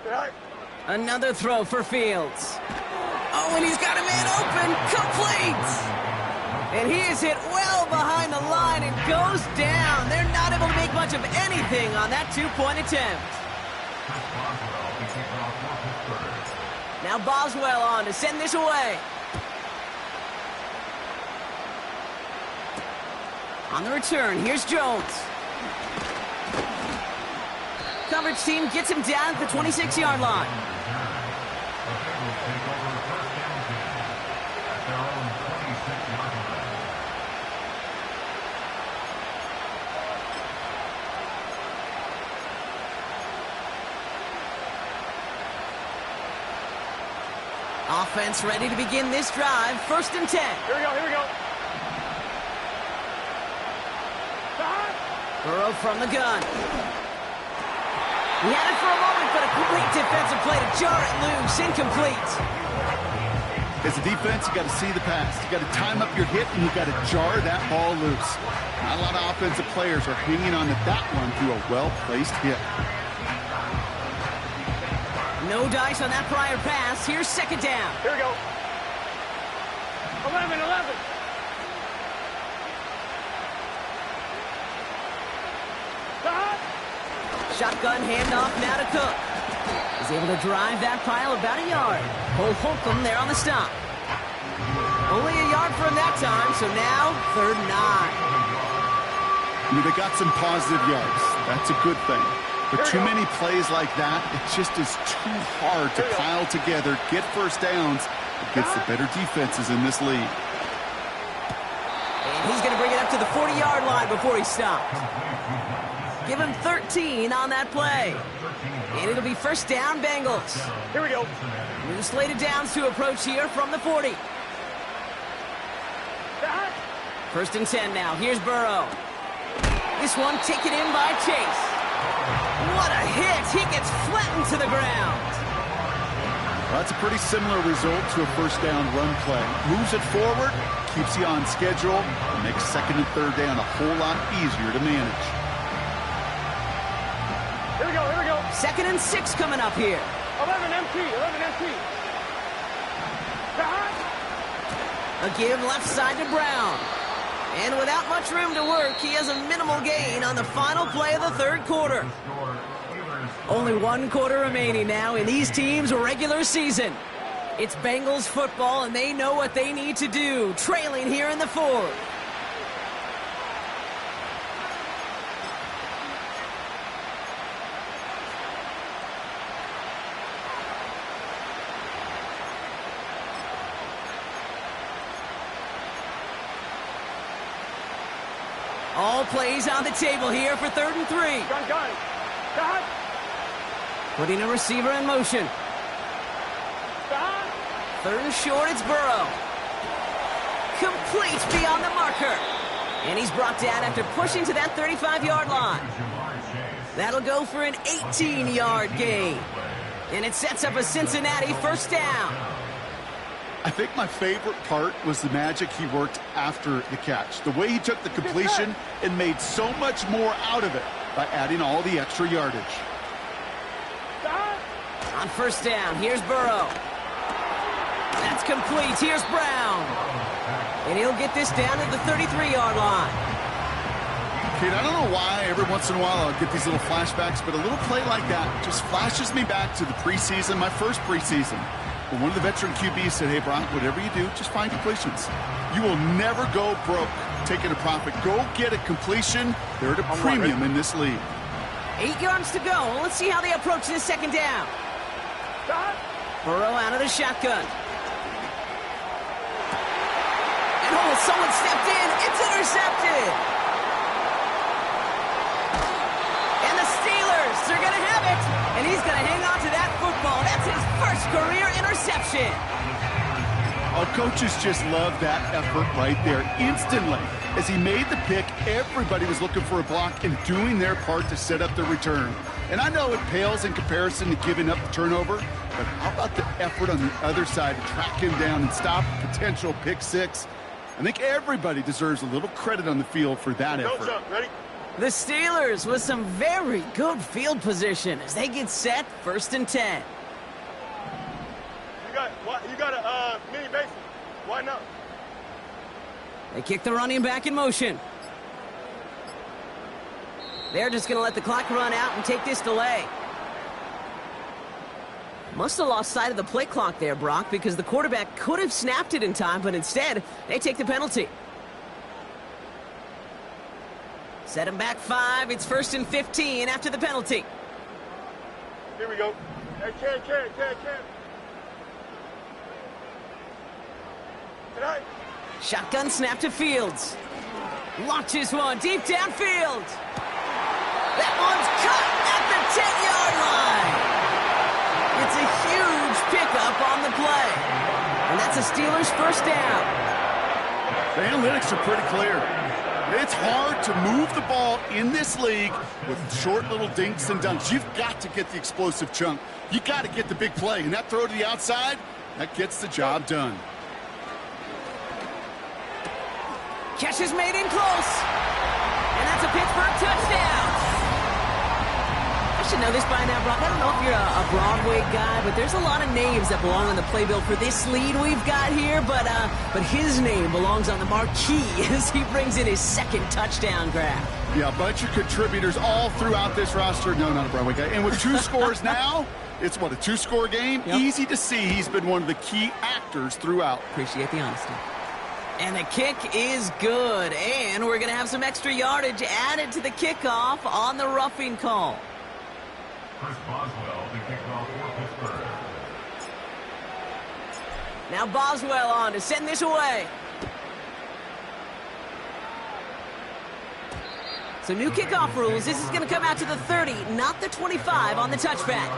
Sit up. Another throw for Fields. Oh, and he's got a man open. Complete. And he is hit well behind the line and goes down. They're not able to make much of anything on that 2-point attempt. Now Boswell on to send this away. On the return, here's Jones. Coverage team gets him down at the 26-yard line. Offense ready to begin this drive. 1st and 10. Here we go. Here we go. Burrow from the gun. He had it for a moment, but a great defensive play to jar it loose. Incomplete. As a defense, you got to see the pass. You got to time up your hit, and you got to jar that ball loose. Not a lot of offensive players are hanging on to that one through a well-placed hit. No dice on that prior pass. Here's second down. Here we go. 11. Shotgun handoff now to Cook. He's able to drive that pile about a yard. Cole Holcomb there on the stop. Only a yard for him that time, so now 3rd and 9. I mean, they got some positive yards. That's a good thing. But too many plays like that, it just is too hard to pile together, get first downs against the better defenses in this league. And he's going to bring it up to the 40-yard line before he stops. Give him 13 on that play. And it'll be first down, Bengals. Here we go. New slated downs to approach here from the 40. 1st and 10 now. Here's Burrow. This one taken in by Chase. What a hit. He gets flattened to the ground. Well, that's a pretty similar result to a first down run play. Moves it forward, keeps you on schedule, and makes 2nd and 3rd down a whole lot easier to manage. Here we go. 2nd and 6 coming up here. 11 MT. A give left side to Brown. And without much room to work, he has a minimal gain on the final play of the 3rd quarter. Only 1 quarter remaining now in these teams' regular season. It's Bengals football, and they know what they need to do, trailing here in the 4th. All plays on the table here for 3rd and 3. Gun. Putting a receiver in motion. 3rd and short, it's Burrow. Complete beyond the marker. And he's brought down after pushing to that 35-yard line. That'll go for an 18-yard gain. And it sets up a Cincinnati first down. I think my favorite part was the magic he worked after the catch. The way he took the completion and made so much more out of it by adding all the extra yardage. On first down, here's Burrow. That's complete. Here's Brown. And he'll get this down to the 33-yard line. Kid, I don't know why every once in a while I'll get these little flashbacks, but a little play like that just flashes me back to the preseason, my first preseason. But one of the veteran QBs said, hey, Brock, whatever you do, just find completions. You will never go broke taking a profit. Go get a completion. They're at a premium in this league. 8 yards to go. Let's see how they approach this 2nd down. Burrow out of the shotgun. And someone stepped in. It's intercepted. And the Steelers, they're going to have it. And he's going to hang on to that football. That's his first career interception. Our coaches just love that effort right there. Instantly, as he made the pick, everybody was looking for a block and doing their part to set up the return. And I know it pales in comparison to giving up the turnover, but how about the effort on the other side to track him down and stop a potential pick six? I think everybody deserves a little credit on the field for that effort. Jump. Ready? The Steelers with some very good field position as they get set 1st and 10. You got a mini basin. Why not? They kick the running back in motion. They're just going to let the clock run out and take this delay. Must have lost sight of the play clock there, Brock, because the quarterback could have snapped it in time, but instead, they take the penalty. Set him back 5. It's 1st and 15 after the penalty. Here we go. Hey, can. Shotgun snap to Fields. Launches one deep downfield. That one's cut at the 10-yard line. It's a huge pickup on the play. And that's a Steelers first down. The analytics are pretty clear. It's hard to move the ball in this league with short little dinks and dunks. You've got to get the explosive chunk. You got to get the big play. And that throw to the outside, that gets the job done. Catch is made in close. And that's a Pittsburgh touchdown. I should know this by now, Brock. I don't know if you're a Broadway guy, but there's a lot of names that belong on the playbill for this lead we've got here. But his name belongs on the marquee as he brings in his second touchdown grab. Yeah, a bunch of contributors all throughout this roster. No, not a Broadway guy. And with 2 scores now, it's what, a 2-score game? Yep. Easy to see he's been one of the key actors throughout. Appreciate the honesty. And the kick is good. And we're going to have some extra yardage added to the kickoff on the roughing call. Chris Boswell, the kickoff for Pittsburgh. Now Boswell on to send this away. So new kickoff rules. This is going to come out to the 30, not the 25 on the touchback.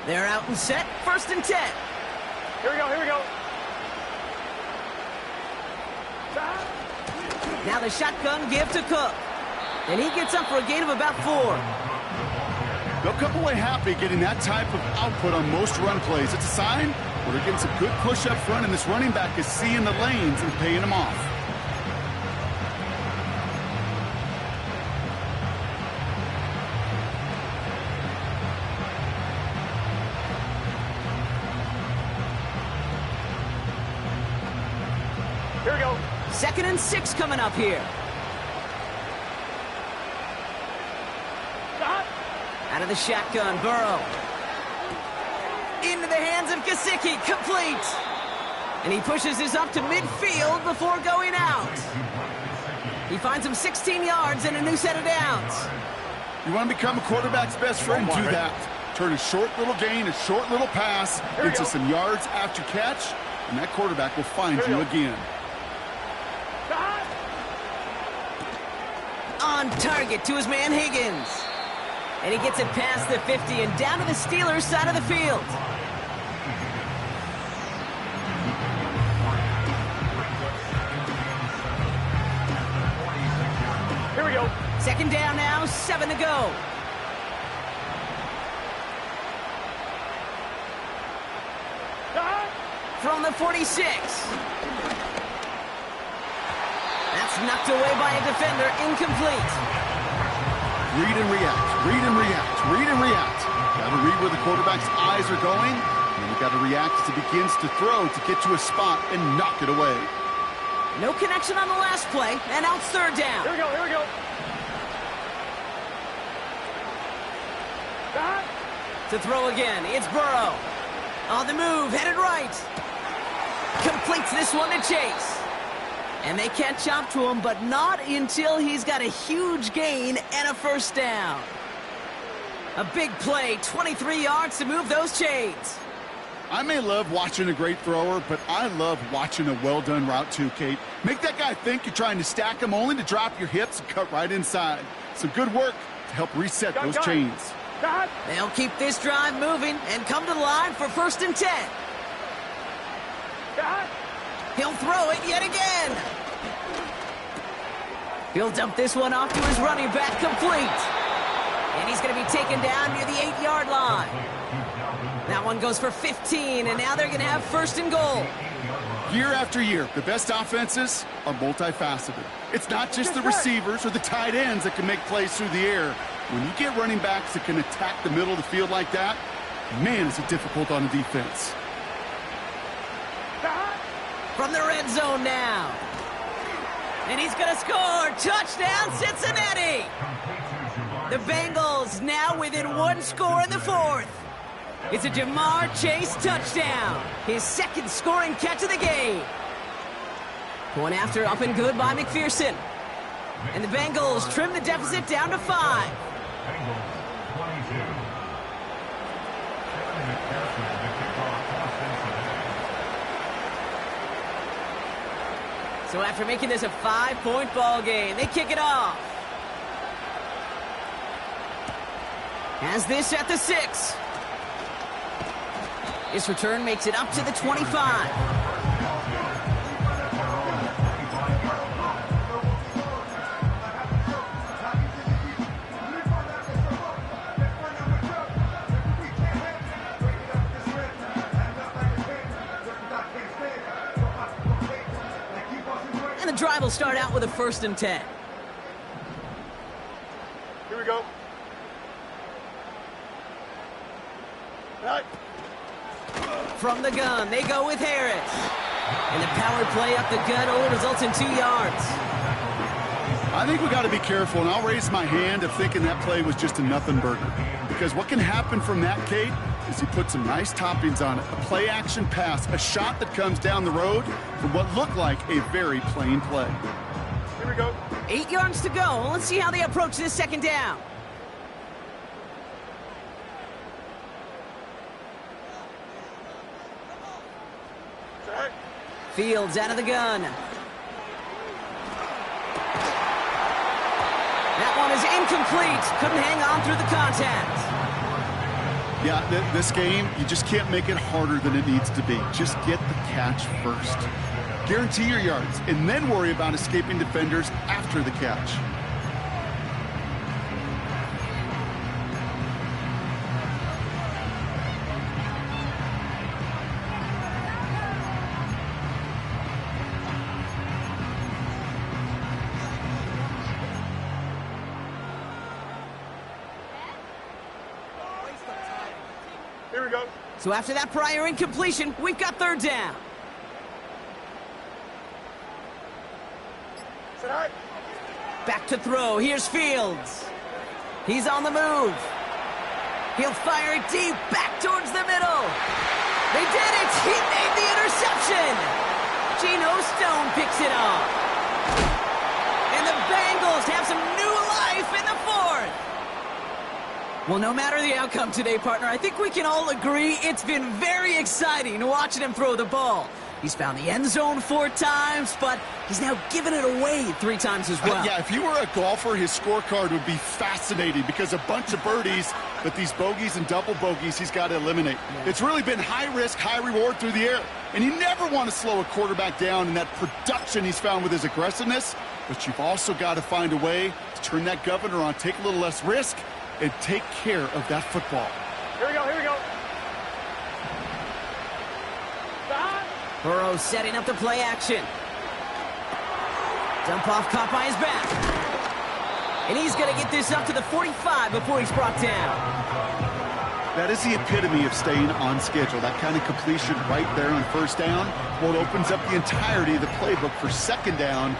They're out and set. 1st and 10. Here we go, here we go. Now the shotgun give to Cook. And he gets up for a gain of about 4. They'll come away happy getting that type of output on most run plays. It's a sign where they're getting some good push up front, and this running back is seeing the lanes and paying them off. Here we go. 2nd and 6 coming up here. Out of the shotgun, Burrow. Into the hands of Gesicki, complete. And he pushes this up to midfield before going out. He finds him 16 yards and a new set of downs. You want to become a quarterback's best friend, do that. Turn a short little gain, a short little pass into some yards after catch, and that quarterback will find you again. On target to his man Higgins. And he gets it past the 50 and down to the Steelers' side of the field. Here we go. 2nd down now, 7 to go. From the 46. That's knocked away by a defender, incomplete. Read and react, read and react, read and react. Got to read where the quarterback's eyes are going, and then you got to react as he begins to throw to get to a spot and knock it away. No connection on the last play, and now it's 3rd down. Here we go, here we go. To throw again, it's Burrow. On the move, headed right. Completes this one to Chase. And they catch up to him, but not until he's got a huge gain and a 1st down. A big play, 23 yards to move those chains. I may love watching a great thrower, but I love watching a well-done route too, Kate. Make that guy think you're trying to stack him only to drop your hips and cut right inside. Some good work to help reset those chains. They'll keep this drive moving and come to the line for 1st and 10. He'll throw it yet again. He'll dump this one off to his running back, complete. And he's going to be taken down near the 8-yard line. That one goes for 15, and now they're going to have 1st and goal. Year after year, the best offenses are multifaceted. It's not just the receivers or the tight ends that can make plays through the air. When you get running backs that can attack the middle of the field like that, man, is it difficult on the defense. From the red zone now. And he's going to score. Touchdown, Cincinnati. The Bengals now within 1 score in the 4th. It's a Jamar Chase touchdown. His 2nd scoring catch of the game. Point after up and good by McPherson. And the Bengals trim the deficit down to 5. So after making this a 5-point ball game, they kick it off. Has this at the 6. His return makes it up to the 25. And the drive will start out with a 1st and 10. Here we go. Right. From the gun, they go with Harris. And the power play up the gut only results in 2 yards. I think we got to be careful, and I'll raise my hand of thinking that play was just a nothing burger. Because what can happen from that, Kate, is he put some nice toppings on it. A play-action pass, a shot that comes down the road from what looked like a very plain play. Here we go. 8 yards to go. Let's see how they approach this 2nd down. Set. Fields out of the gun. That one is incomplete. Couldn't hang on through the contact. Yeah, this game, you just can't make it harder than it needs to be. Just get the catch first. Guarantee your yards, and then worry about escaping defenders after the catch. Here we go. So after that prior incompletion, we've got 3rd down. Set. Back to throw. Here's Fields. He's on the move. He'll fire it deep back towards the middle. They did it. He made the interception. Geno Stone picks it off. And the Bengals have some new life in the 4th. Well, no matter the outcome today, partner, I think we can all agree it's been very exciting watching him throw the ball. He's found the end zone 4 times, but he's now given it away 3 times as well. Yeah, if he were a golfer, his scorecard would be fascinating because a bunch of birdies, but these bogeys and double bogeys he's got to eliminate. Yeah. It's really been high risk, high reward through the air. And you never want to slow a quarterback down in that production he's found with his aggressiveness, but you've also got to find a way to turn that governor on, take a little less risk, and take care of that football. Here we go. Here we go. Stop. Burrow setting up the play action. Dump off caught by his back. And he's going to get this up to the 45 before he's brought down. That is the epitome of staying on schedule. That kind of completion right there on 1st down. Well, it opens up the entirety of the playbook for 2nd down.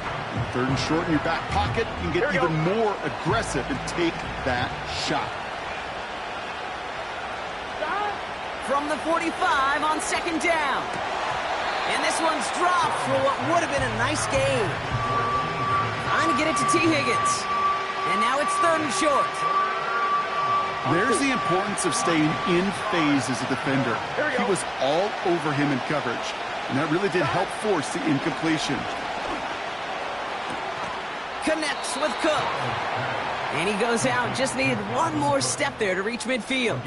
3rd and short in your back pocket. You can get even more aggressive and take that shot. Stop. From the 45 on 2nd down. And this one's dropped for what would have been a nice gain. Trying to get it to T. Higgins. And now it's 3rd and short. There's the importance of staying in phase as a defender. He was all over him in coverage, and that really did help force the incompletion. Connects with Cook. And he goes out. Just needed one more step there to reach midfield.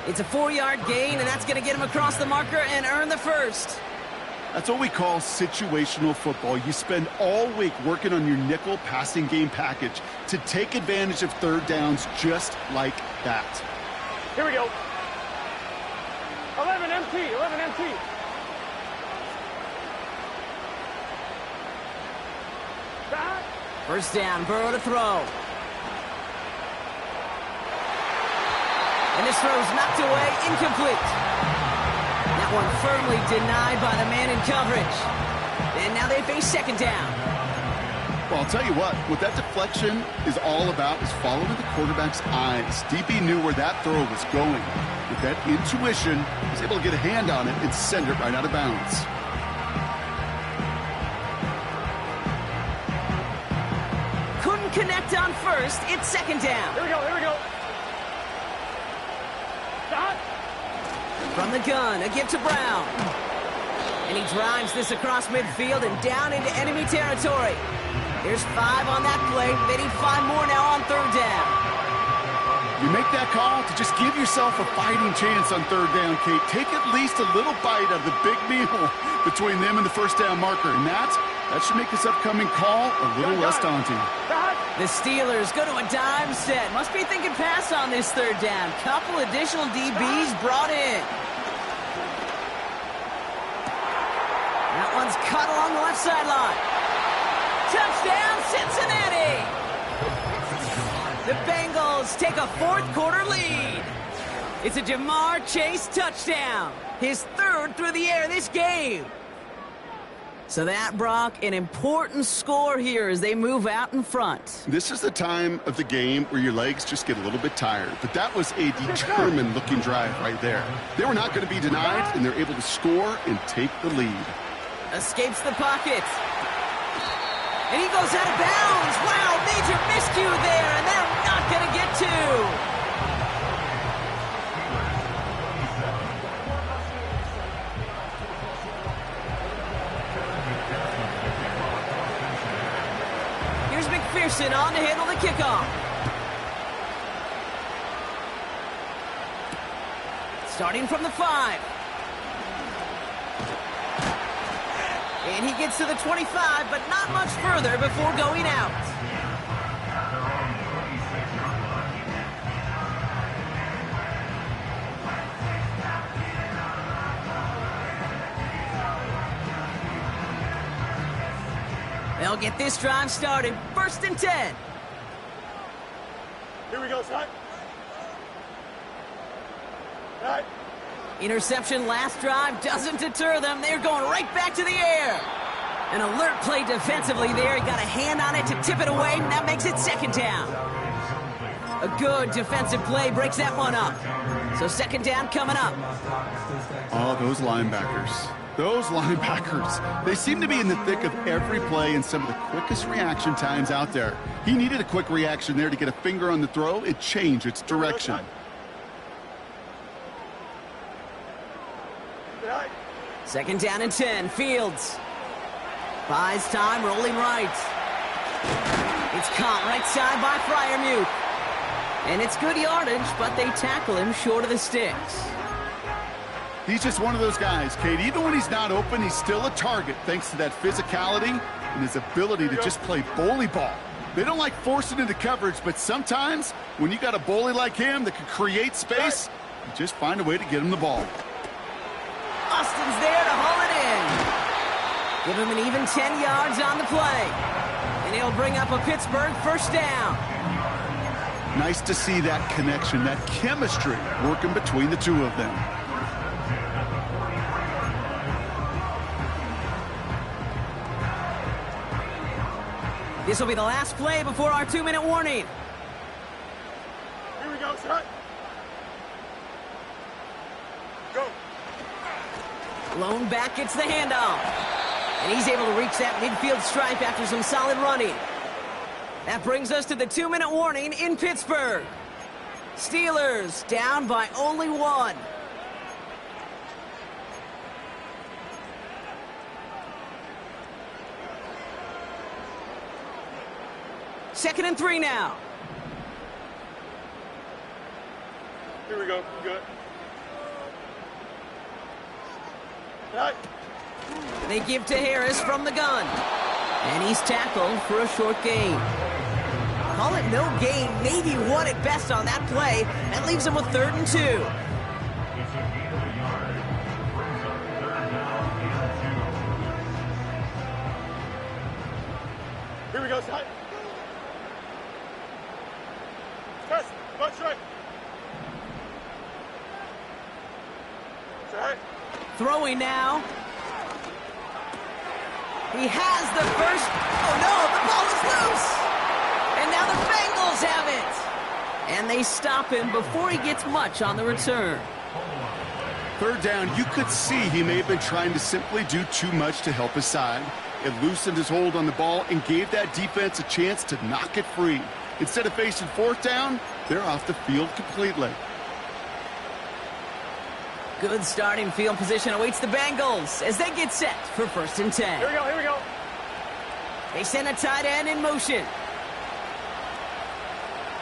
It's a 4-yard gain, and that's going to get him across the marker and earn the 1st. That's what we call situational football. You spend all week working on your nickel passing game package to take advantage of 3rd downs just like that. Here we go. 11 MT. 11 MT. Stop. 1st down, Burrow to throw. And this throw's knocked away, incomplete. That one firmly denied by the man in coverage. And now they face 2nd down. Well, I'll tell you what that deflection is all about is following the quarterback's eyes. DB knew where that throw was going. With that intuition, he was able to get a hand on it and send it right out of bounds. Couldn't connect on 1st. It's 2nd down. Here we go. Here we go. Stop. From the gun, a give to Brown. And he drives this across midfield and down into enemy territory. There's 5 on that play. They need 5 more now on 3rd down. You make that call to just give yourself a fighting chance on third down, Kate. Take at least a little bite of the big meal between them and the first down marker. And that should make this upcoming call a little less daunting. The Steelers go to a dime set. Must be thinking pass on this third down. Couple additional DBs brought in. That one's cut along the left sideline. Touchdown, Cincinnati! The Bengals take a fourth-quarter lead. It's a Jamar Chase touchdown. His third through the air this game. So that, Brock, an important score here as they move out in front. This is the time of the game where your legs just get a little bit tired. But that was a determined-looking drive right there. They were not going to be denied, and they're able to score and take the lead. Escapes the pocket. And he goes out of bounds. Wow, major miscue there, and they're not going to get two. Here's McPherson on to handle the kickoff. Starting from the 5. And he gets to the 25, but not much further before going out. They'll get this drive started. 1st and 10. Here we go, son. All right. Interception last drive doesn't deter them. They're going right back to the air. An alert play defensively there. He got a hand on it to tip it away, and that makes it 2nd down. A good defensive play breaks that one up. So 2nd down coming up. Oh, those linebackers. Those linebackers. They seem to be in the thick of every play and some of the quickest reaction times out there. He needed a quick reaction there to get a finger on the throw. It changed its direction. 2nd down and 10. Fields buys time, rolling right. It's caught right side by Freiermuth. And it's good yardage, but they tackle him short of the sticks. He's just one of those guys, Kate. Even when he's not open, he's still a target thanks to that physicality and his ability to just play bully ball. They don't like forcing into coverage, but sometimes when you got a bully like him that can create space, you just find a way to get him the ball. Austin's there to haul it in. Give him an even 10 yards on the play. And he'll bring up a Pittsburgh 1st down. Nice to see that connection, that chemistry working between the two of them. This will be the last play before our 2-minute warning. Here we go, son. Go. Lone back gets the handoff. And he's able to reach that midfield stripe after some solid running. That brings us to the 2-minute warning in Pittsburgh. Steelers down by only 1. Second and 3 now. Here we go. Good. All right. They give to Harris from the gun. And he's tackled for a short gain. Call it no gain, maybe 1 at best on that play. That leaves him with 3rd and 2. Here we go, son. Test. Butt straight. All right. Throwing now. He has the first. Oh, no, the ball is loose. And now the Bengals have it. And they stop him before he gets much on the return. 3rd down, you could see he may have been trying to simply do too much to help his side. It loosened his hold on the ball and gave that defense a chance to knock it free. Instead of facing 4th down, they're off the field completely. Good starting field position awaits the Bengals as they get set for 1st and 10. Here we go. Here we go. They send a tight end in motion.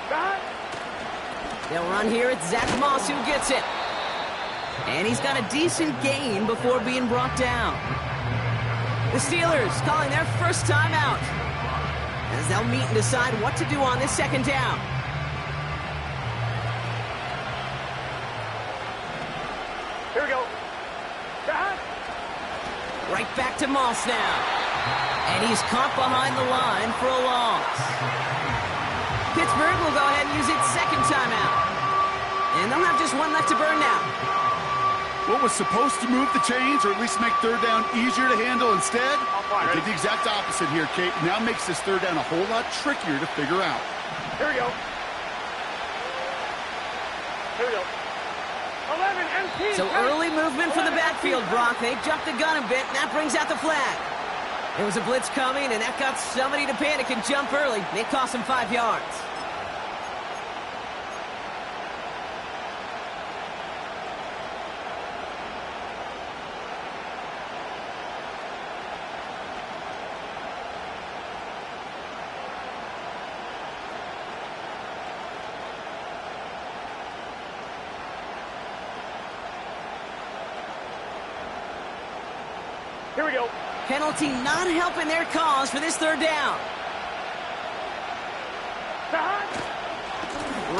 Back. They'll run here. It's Zach Moss who gets it. And he's got a decent gain before being brought down. The Steelers calling their first timeout as they'll meet and decide what to do on this second down. Here we go. Right back to Moss now. And he's caught behind the line for a loss. Pittsburgh will go ahead and use its second timeout. And they'll have just one left to burn now. What was supposed to move the chains, or at least make third down easier to handle instead, it did the exact opposite here, Kate. Now makes this third down a whole lot trickier to figure out. Here we go. Here we go. 11 and So early movement for the backfield, Brock. They jumped the gun a bit, and that brings out the flag. There was a blitz coming, and that got somebody to panic and jump early. It cost him 5 yards. Here we go. Penalty not helping their cause for this third down.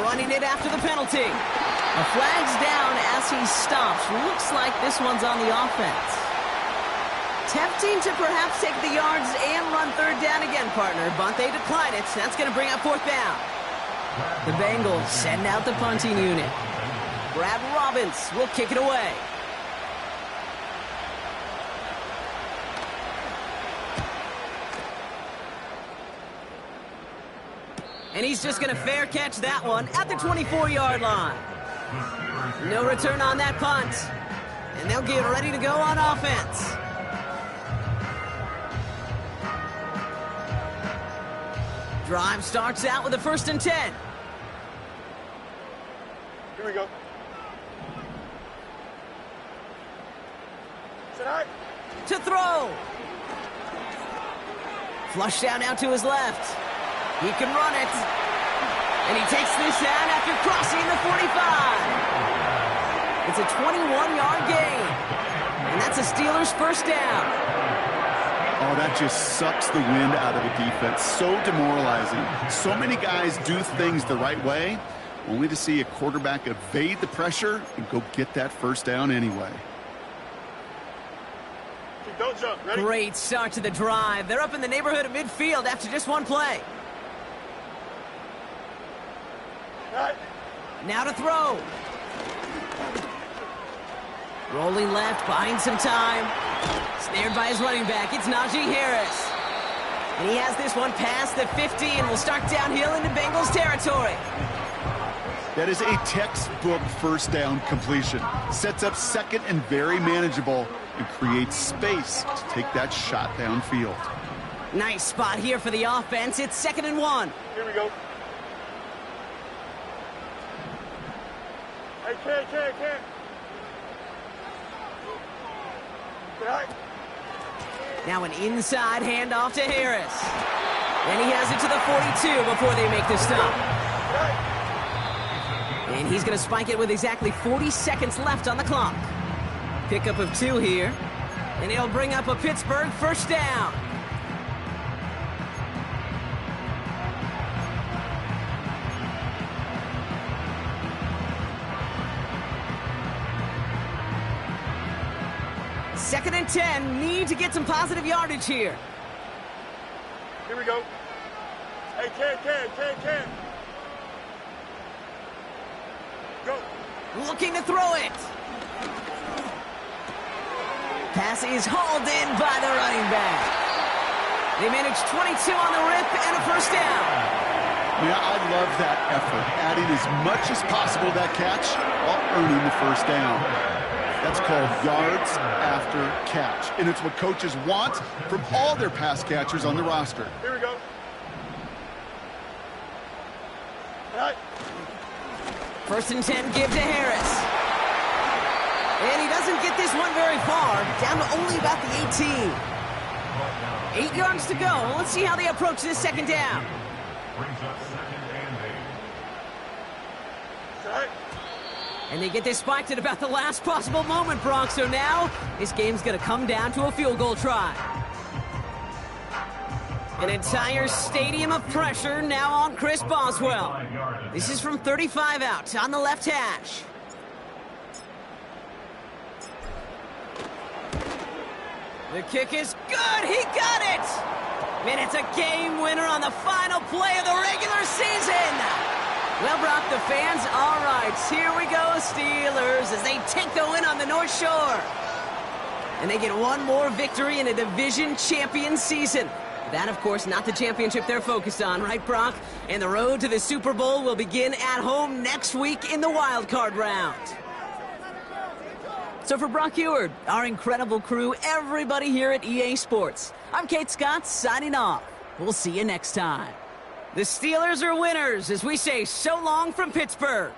Running it after the penalty. A flag's down as he stops. Looks like this one's on the offense. Tempting to perhaps take the yards and run third down again, partner, but they decline it. That's going to bring up fourth down. The Bengals send out the punting unit. Brad Robbins will kick it away. And he's just going to fair catch that one at the 24-yard line. No return on that punt. And they'll get ready to go on offense. Drive starts out with a 1st and 10. Here we go. Sit high. To throw. Flush down out to his left. He can run it. And he takes this down after crossing the 45. It's a 21-yard gain. And that's a Steelers first down. Oh, that just sucks the wind out of the defense. So demoralizing. So many guys do things the right way, only to see a quarterback evade the pressure and go get that first down anyway. Don't jump. Ready? Great start to the drive. They're up in the neighborhood of midfield after just one play. Right. Now to throw. Rolling left, buying some time. Snared by his running back. It's Najee Harris. And he has this one past the 50 and will start downhill into Bengals territory. That is a textbook first down completion. Sets up second and very manageable and creates space to take that shot downfield. Nice spot here for the offense. It's 2nd and 1. Here we go. Hey, can't. Right. Now an inside handoff to Harris. And he has it to the 42 before they make the stop. Right. And he's going to spike it with exactly 40 seconds left on the clock. Pickup of 2 here. And it'll bring up a Pittsburgh first down. Second and 10, need to get some positive yardage here. Here we go. Hey, can. Go. Looking to throw it. Pass is hauled in by the running back. They manage 22 on the rip and a first down. Yeah, I love that effort, adding as much as possible to that catch while earning the first down. That's called yards after catch, and it's what coaches want from all their pass catchers on the roster. Here we go. Right. 1st and 10, give to Harris. And he doesn't get this one very far, down to only about the 18. 8 yards to go. Let's see how they approach this second down. Brings up 2nd and 8. And they get this spiked at about the last possible moment, Bronx. So now, this game's going to come down to a field goal try. An entire stadium of pressure now on Chris Boswell. This is from 35 out on the left hash. The kick is good. He got it. And it's a game winner on the final play of the regular season. Well, Brock, the fans, all right, here we go, Steelers, as they take the win on the North Shore. And they get one more victory in a division champion season. That, of course, not the championship they're focused on, right, Brock? And the road to the Super Bowl will begin at home next week in the wild card round. So for Brock Heward, our incredible crew, everybody here at EA Sports, I'm Kate Scott signing off. We'll see you next time. The Steelers are winners as we say so long from Pittsburgh.